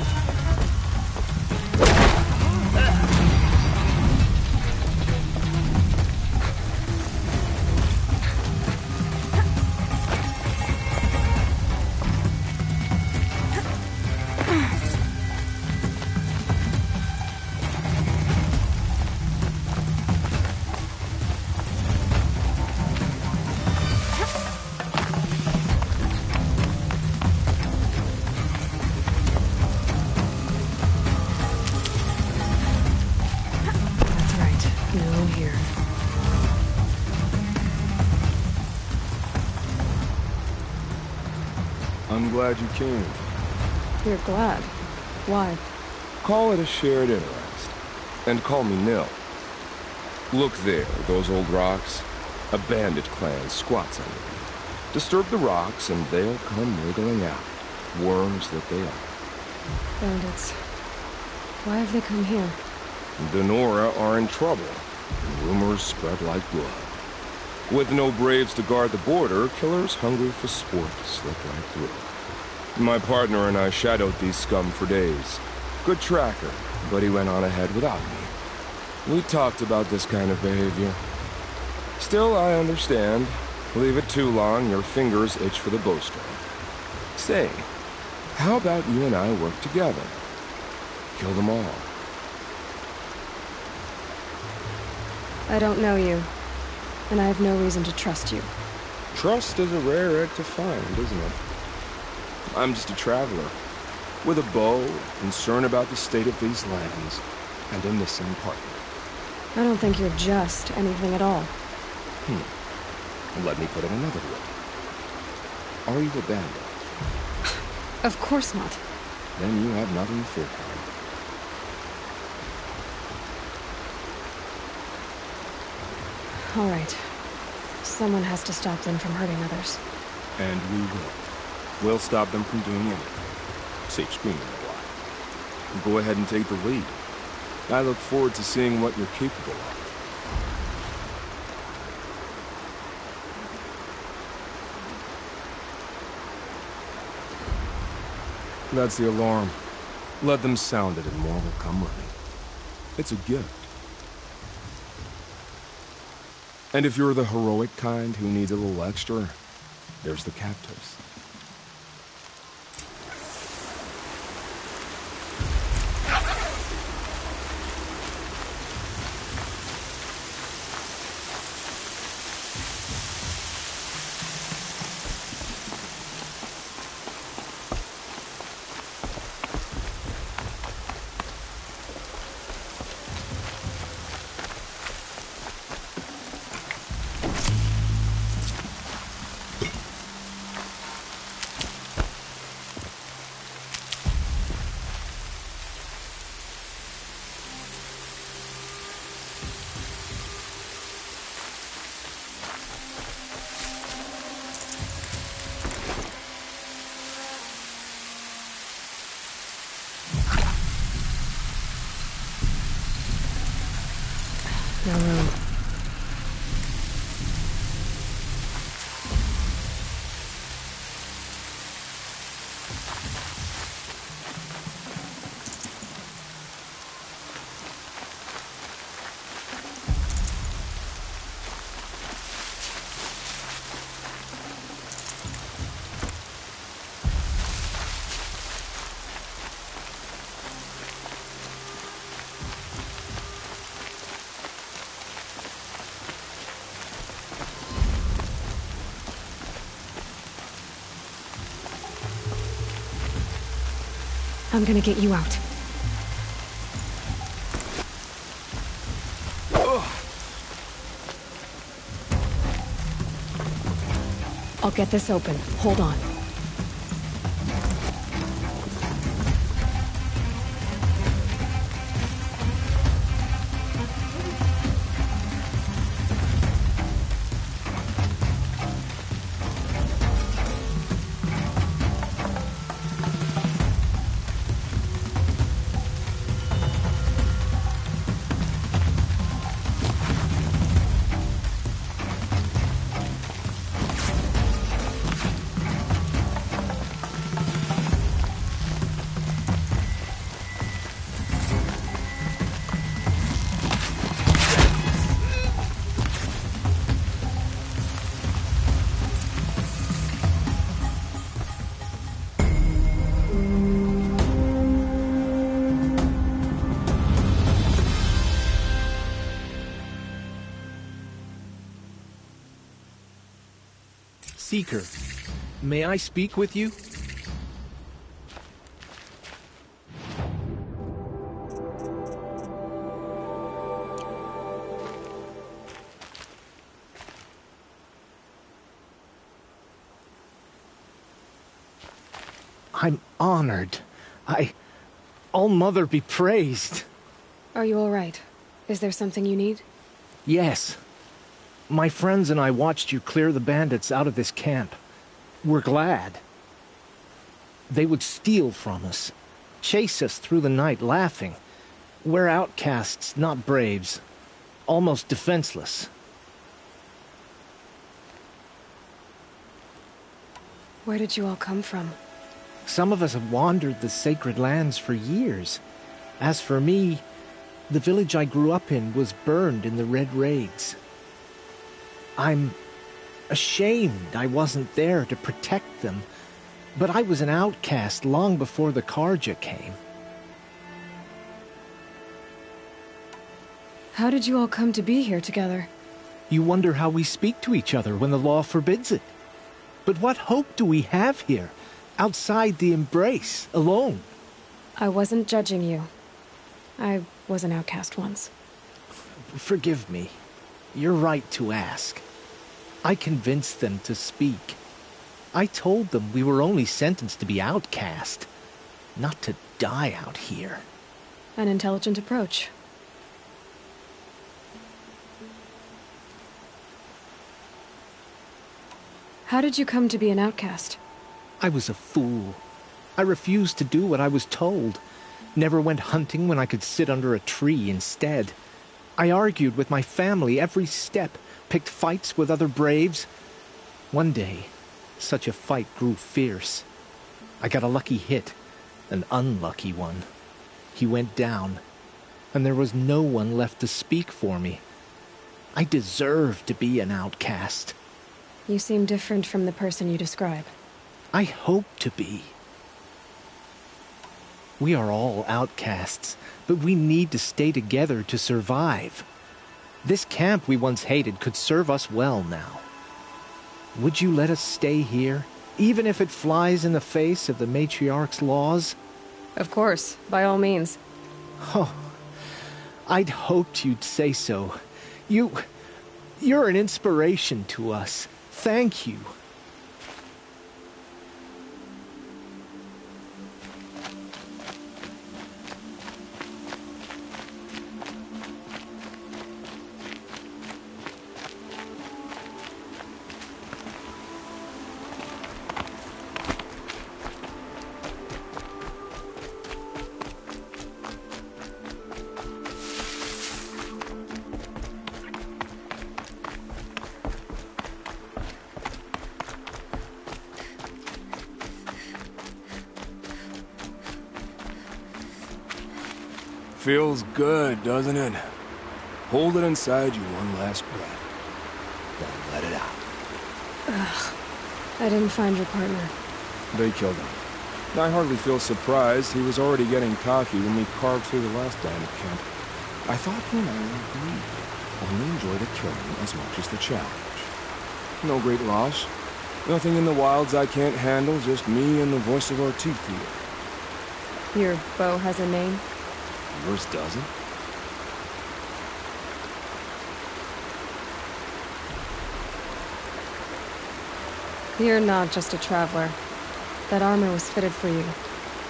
I'm glad you came. You're glad. Why? Call it a shared interest. And call me Nil. Look there, those old rocks. A bandit clan squats under them. Disturb the rocks and they'll come wriggling out. Worms that they are. Bandits. Why have they come here? The Nora are in trouble. Rumors spread like blood. With no braves to guard the border, killers hungry for sport slip right through. My partner and I shadowed these scum for days. Good tracker, but he went on ahead without me. We talked about this kind of behavior. Still, I understand. Leave it too long, your fingers itch for the bowstring. Say, how about you and I work together? Kill them all. I don't know you. and I have no reason to trust you. Trust is a rare egg to find, isn't it? I'm just a traveler, with a bow, concerned about the state of these lands, and a missing partner. I don't think you're just anything at all. Let me put it another way. Are you a bandit? Of course not. Then you have nothing to fear. All right. Someone has to stop them from hurting others. And we will. We'll stop them from doing anything. Save screaming a while. Go ahead and take the lead. I look forward to seeing what you're capable of. That's the alarm. Let them sound it and more will come running. It's a gift. And if you're the heroic kind who needs a little extra, there's the captives. No room. I'm gonna get you out. I'll get this open. Hold on. Seeker, may I speak with you? I'm honored. All-Mother be praised. Are you all right? Is there something you need? Yes. My friends and I watched you clear the bandits out of this camp. We're glad. They would steal from us, chase us through the night laughing. We're outcasts, not braves. Almost defenseless. Where did you all come from? Some of us have wandered the sacred lands for years. As for me, the village I grew up in was burned in the Red Raids. I'm ashamed I wasn't there to protect them, but I was an outcast long before the Carja came. How did you all come to be here together? You wonder how we speak to each other when the law forbids it. But what hope do we have here, outside the embrace, alone? I wasn't judging you. I was an outcast once. Forgive me. You're right to ask. I convinced them to speak. I told them we were only sentenced to be outcast, not to die out here. An intelligent approach. How did you come to be an outcast? I was a fool. I refused to do what I was told. Never went hunting when I could sit under a tree instead. I argued with my family every step, picked fights with other braves. One day, such a fight grew fierce. I got a lucky hit, an unlucky one. He went down, and there was no one left to speak for me. I deserved to be an outcast. You seem different from the person you describe. I hope to be. We are all outcasts, but we need to stay together to survive. This camp we once hated could serve us well now. Would you let us stay here, even if it flies in the face of the matriarch's laws? Of course, by all means. Oh, I'd hoped you'd say so. You're an inspiration to us. Thank you. Feels good, doesn't it? Hold it inside you one last breath. Then let it out. Ugh. I didn't find your partner. They killed him. I hardly feel surprised. He was already getting cocky when we carved through the last bandit camp. I thought you and I agreed. Only enjoy the killing as much as the challenge. No great loss. Nothing in the wilds I can't handle, just me and the voice of our teeth here. Your bow has a name? Yours doesn't? You're not just a traveler. That armor was fitted for you,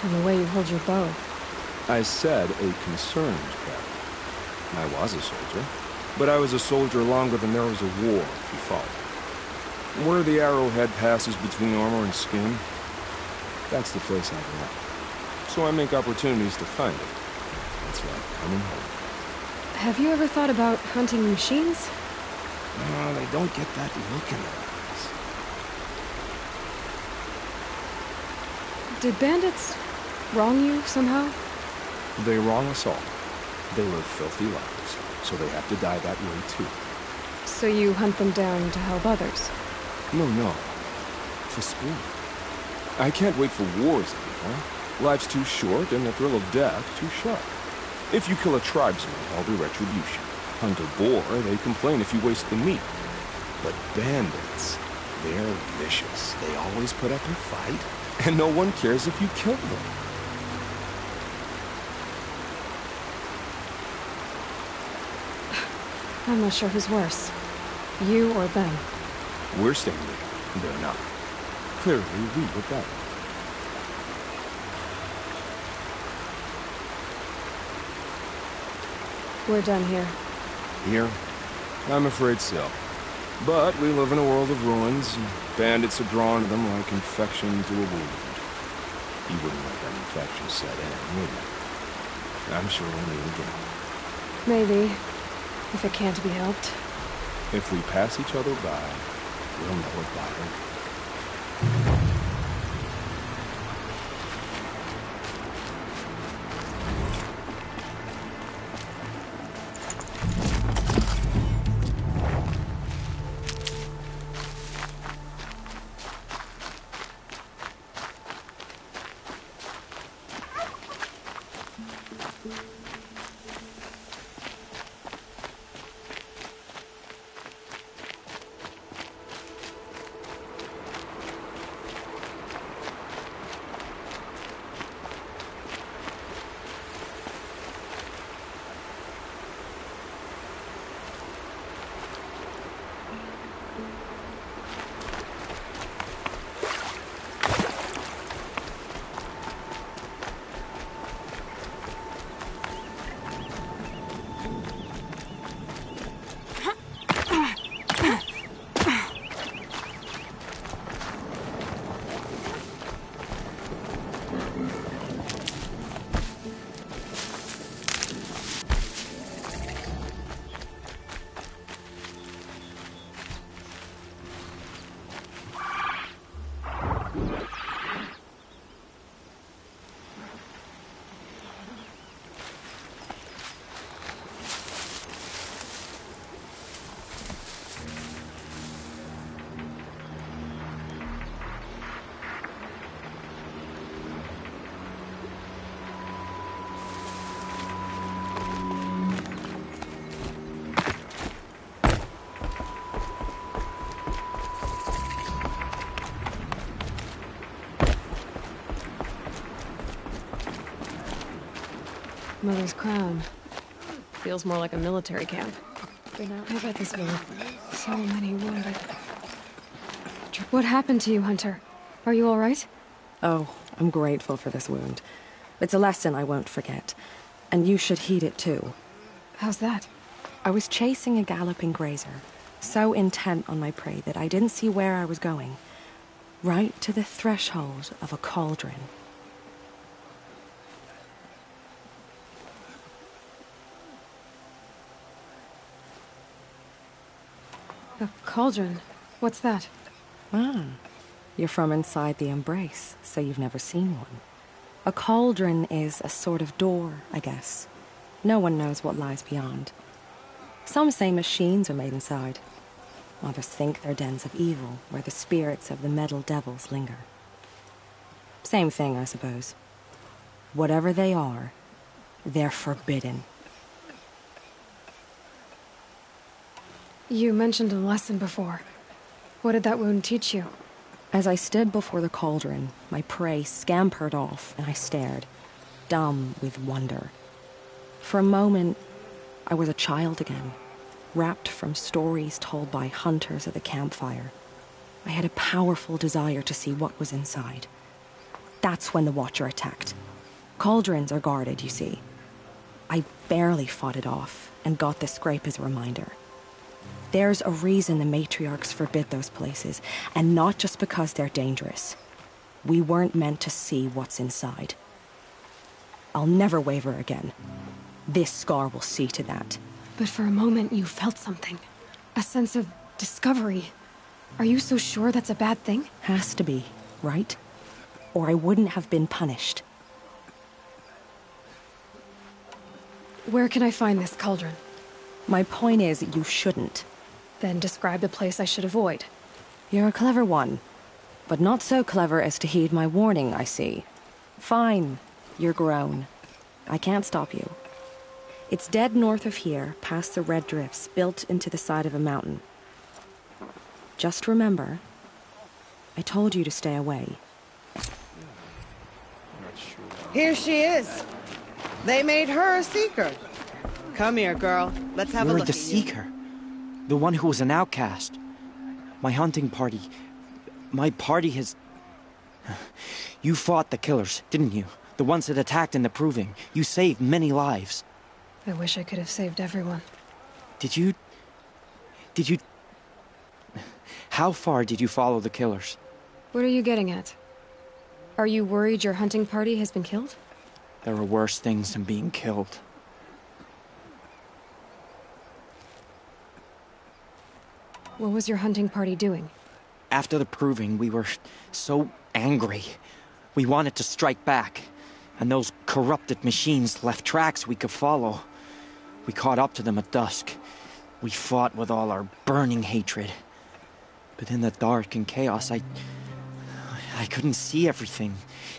and the way you hold your bow. I said a concerned traveler. I was a soldier, but I was a soldier longer than there was a war, if you follow. Where the arrowhead passes between armor and skin, that's the place I belong. So I make opportunities to find it. It's like coming home. Have you ever thought about hunting machines? No, they don't get that look in their eyes. Did bandits wrong you somehow? They wrong us all. They live filthy lives, so they have to die that way too. So you hunt them down to help others? No. For sport. I can't wait for wars anymore. Life's too short and the thrill of death too sharp. If you kill a tribesman, there'll be retribution. Hunt a boar, they complain if you waste the meat. But bandits, they're vicious. They always put up a fight, and no one cares if you kill them. I'm not sure who's worse. You or them. We're staying there. They're not. Clearly, we were better. We're done here. Here? I'm afraid so. But we live in a world of ruins, and bandits are drawn to them like infection to a wound. You wouldn't let that infection set in, would you? I'm sure we'll meet again. Maybe. If it can't be helped. If we pass each other by, we'll know about it. Mother's crown. Feels more like a military camp. I bet this will look so many wounded. What happened to you, Hunter? Are you all right? Oh, I'm grateful for this wound. It's a lesson I won't forget. And you should heed it too. How's that? I was chasing a galloping grazer, so intent on my prey that I didn't see where I was going. Right to the threshold of a cauldron. A cauldron? What's that? Ah, you're from inside the Embrace, so you've never seen one. A cauldron is a sort of door, I guess. No one knows what lies beyond. Some say machines are made inside. Others think they're dens of evil, where the spirits of the metal devils linger. Same thing, I suppose. Whatever they are, they're forbidden. You mentioned a lesson before. What did that wound teach you? As I stood before the cauldron, my prey scampered off, and I stared, dumb with wonder. For a moment, I was a child again, wrapped from stories told by hunters at the campfire. I had a powerful desire to see what was inside. That's when the Watcher attacked. Cauldrons are guarded, you see. I barely fought it off, and got the scrape as a reminder. There's a reason the matriarchs forbid those places, and not just because they're dangerous. We weren't meant to see what's inside. I'll never waver again. This scar will see to that. But for a moment you felt something. A sense of discovery. Are you so sure that's a bad thing? Has to be, right? Or I wouldn't have been punished. Where can I find this cauldron? My point is, you shouldn't. Then describe the place I should avoid. You're a clever one, but not so clever as to heed my warning, I see. Fine, you're grown. I can't stop you. It's dead north of here, past the red drifts, built into the side of a mountain. Just remember, I told you to stay away. Here she is. They made her a seeker. Come here, girl. Let's have a You're look the at you. Seeker. The one who was an outcast. My hunting party. My party has... You fought the killers, didn't you? The ones that attacked in the Proving. You saved many lives. I wish I could have saved everyone. Did you... How far did you follow the killers? What are you getting at? Are you worried your hunting party has been killed? There are worse things than being killed. What was your hunting party doing? After the Proving, we were so angry. We wanted to strike back. And those corrupted machines left tracks we could follow. We caught up to them at dusk. We fought with all our burning hatred. But in the dark and chaos, I couldn't see everything.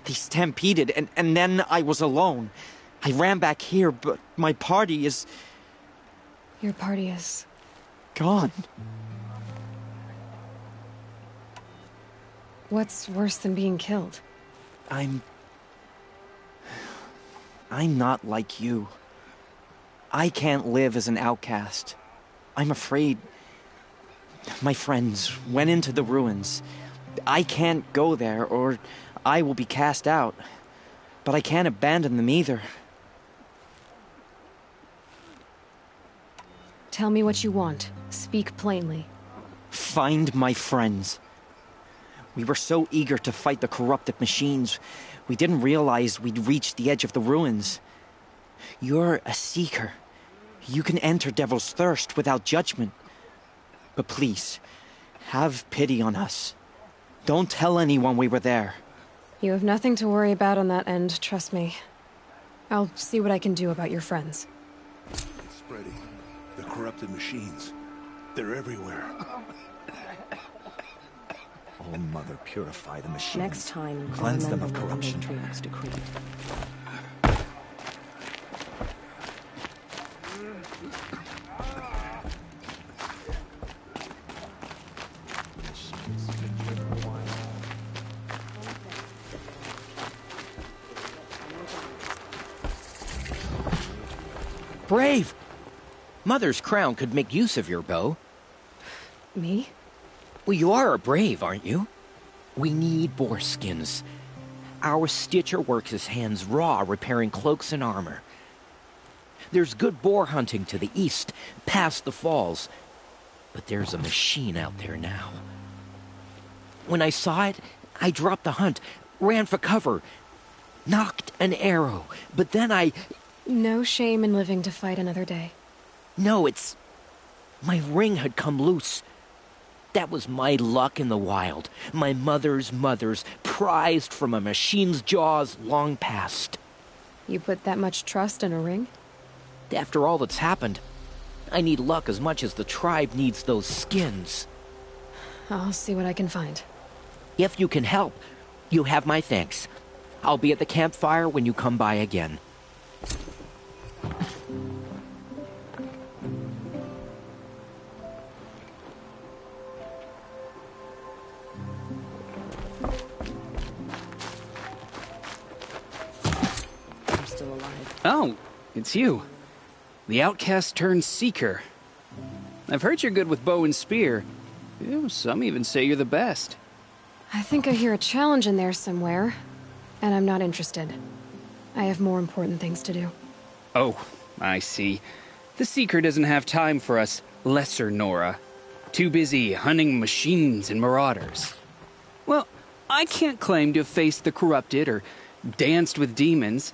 They stampeded, and then I was alone. I ran back here, but my party is... Your party is... gone. What's worse than being killed? I'm not like you. I can't live as an outcast. I'm afraid... My friends went into the ruins. I can't go there, or I will be cast out. But I can't abandon them either. Tell me what you want. Speak plainly. Find my friends. We were so eager to fight the corrupted machines, we didn't realize we'd reached the edge of the ruins. You're a seeker. You can enter Devil's Thirst without judgment. But please, have pity on us. Don't tell anyone we were there. You have nothing to worry about on that end, trust me. I'll see what I can do about your friends. It's spreading. The corrupted machines. They're everywhere. Oh, Mother, purify the machines. Next time, cleanse them remember of what the corruption. matriarch's decree. Brave! Mother's crown could make use of your bow. Me? Well, you are a brave, aren't you? We need boar skins. Our stitcher works his hands raw repairing cloaks and armor. There's good boar hunting to the east, past the falls. But there's a machine out there now. When I saw it, I dropped the hunt, ran for cover, knocked an arrow, but then I... No shame in living to fight another day. No, it's... My ring had come loose. That was my luck in the wild. My mother's prized from a machine's jaws long past. You put that much trust in a ring? After all that's happened, I need luck as much as the tribe needs those skins. I'll see what I can find. If you can help, you have my thanks. I'll be at the campfire when you come by again. I'm still alive. Oh, it's you. The outcast turned seeker. I've heard you're good with bow and spear. Some even say you're the best. I think I hear a challenge in there somewhere, and I'm not interested. I have more important things to do. Oh, I see. The Seeker doesn't have time for us lesser Nora. Too busy hunting machines and marauders. Well, I can't claim to have faced the corrupted or danced with demons,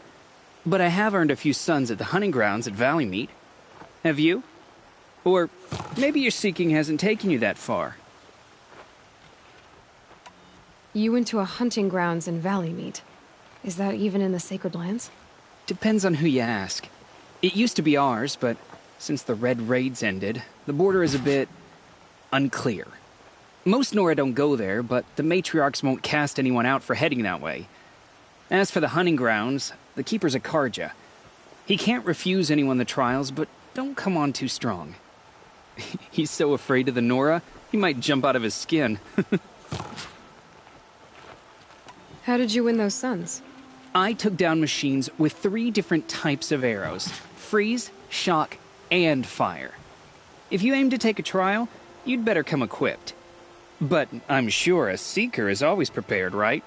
but I have earned a few sons at the hunting grounds at Valleymeet. Have you? Or maybe your seeking hasn't taken you that far. You went to a hunting grounds in Valleymeet. Is that even in the Sacred Lands? Depends on who you ask. It used to be ours, but since the Red Raids ended, the border is a bit unclear. Most Nora don't go there, but the matriarchs won't cast anyone out for heading that way. As for the hunting grounds, the keeper's a Karja. He can't refuse anyone the trials, but don't come on too strong. He's so afraid of the Nora, he might jump out of his skin. How did you win those sons? I took down machines with 3 different types of arrows. Freeze, shock, and fire. If you aim to take a trial, you'd better come equipped. But I'm sure a seeker is always prepared, right?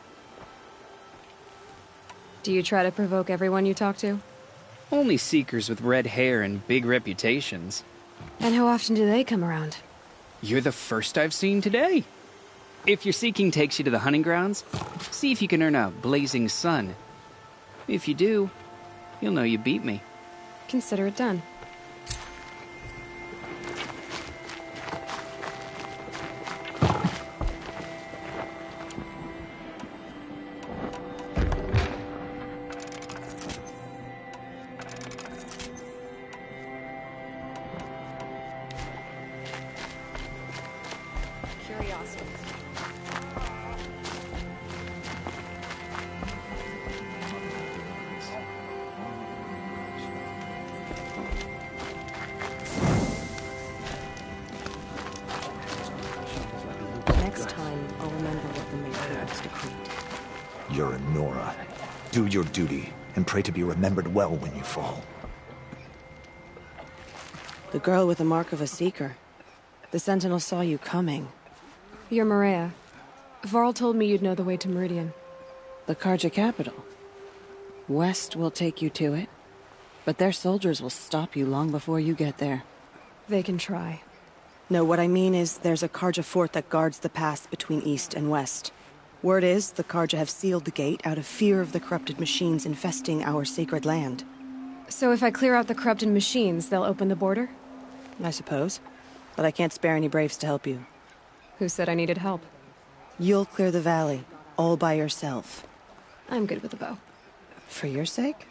Do you try to provoke everyone you talk to? Only seekers with red hair and big reputations. And how often do they come around? You're the first I've seen today. If your seeking takes you to the hunting grounds, see if you can earn a blazing sun. If you do, you'll know you beat me. Consider it done. Next time, I'll remember what the matriarchs decreed. You're a Nora. Do your duty, and pray to be remembered well when you fall. The girl with the mark of a seeker. The Sentinel saw you coming. You're Maria. Varl told me you'd know the way to Meridian. The Karja capital. West will take you to it, but their soldiers will stop you long before you get there. They can try. No, what I mean is there's a Karja fort that guards the pass between east and west. Word is the Karja have sealed the gate out of fear of the corrupted machines infesting our sacred land. So if I clear out the corrupted machines, they'll open the border? I suppose. But I can't spare any braves to help you. Who said I needed help? You'll clear the valley, all by yourself. I'm good with a bow. For your sake?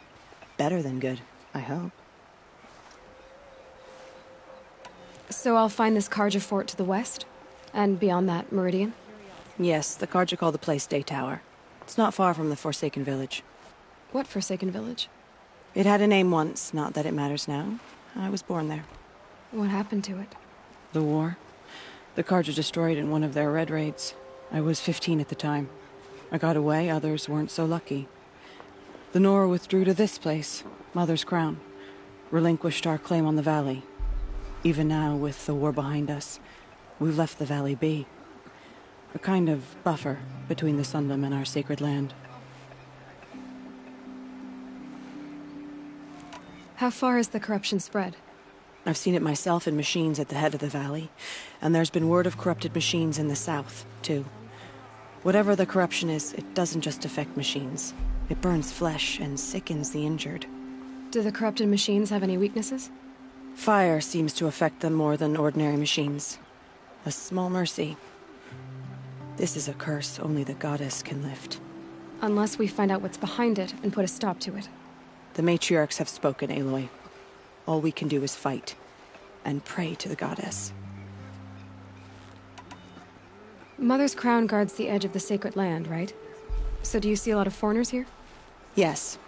Better than good, I hope. So I'll find this Karja fort to the west? And beyond that, Meridian? Yes, the Karja call the place Day Tower. It's not far from the Forsaken Village. What Forsaken Village? It had a name once, not that it matters now. I was born there. What happened to it? The war. The Karja destroyed in one of their red raids. I was 15 at the time. I got away, others weren't so lucky. The Nora withdrew to this place, Mother's Crown. relinquished our claim on the valley. Even now, with the war behind us, we've left the valley be. A kind of buffer between the Sundom and our sacred land. How far has the corruption spread? I've seen it myself in machines at the head of the valley, and there's been word of corrupted machines in the south, too. Whatever the corruption is, it doesn't just affect machines. It burns flesh and sickens the injured. Do the corrupted machines have any weaknesses? Fire seems to affect them more than ordinary machines. A small mercy. This is a curse only the goddess can lift. Unless we find out what's behind it and put a stop to it. The matriarchs have spoken, Aloy. All we can do is fight, and pray to the goddess. Mother's crown guards the edge of the sacred land, right? So do you see a lot of foreigners here? Yes.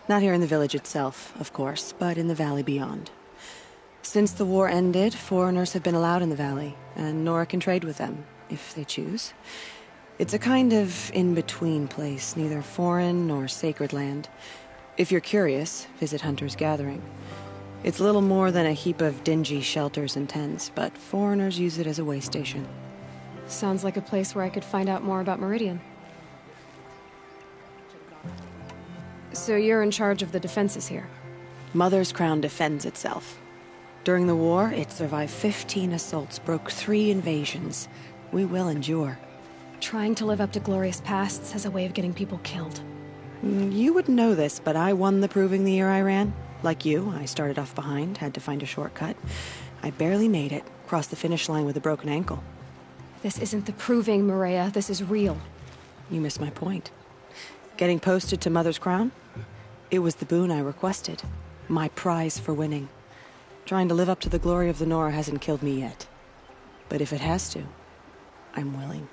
Not here in the village itself, of course, but in the valley beyond. Since the war ended, foreigners have been allowed in the valley, and Nora can trade with them, if they choose. It's a kind of in-between place, neither foreign nor sacred land. If you're curious, visit Hunter's Gathering. It's little more than a heap of dingy shelters and tents, but foreigners use it as a way station. Sounds like a place where I could find out more about Meridian. So you're in charge of the defenses here? Mother's Crown defends itself. During the war, it survived 15 assaults, broke 3 invasions. We will endure. Trying to live up to glorious pasts has a way of getting people killed. You wouldn't know this, but I won the Proving the year I ran. Like you, I started off behind, had to find a shortcut. I barely made it, crossed the finish line with a broken ankle. This isn't the Proving, Maria. This is real. You missed my point. Getting posted to Mother's Crown? It was the boon I requested. My prize for winning. Trying to live up to the glory of the Nora hasn't killed me yet. But if it has to, I'm willing.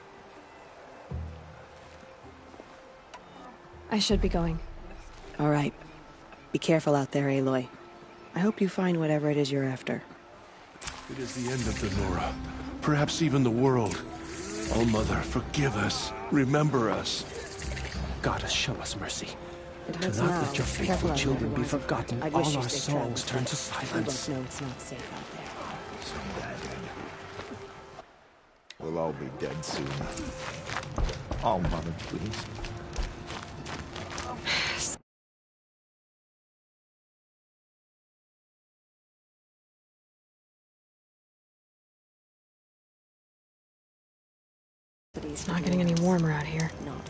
I should be going. All right. Be careful out there, Aloy. I hope you find whatever it is you're after. It is the end of the Nora. Perhaps even the world. Oh, Mother, forgive us. Remember us. Goddess, show us mercy. It Do hurts not now. let your faithful children be forgotten. I'd All wish you our safe travels, songs turn but to silence. You both know it's not safe out there. We'll all be dead soon. Oh, Mother, please. It's not getting any warmer out here. Not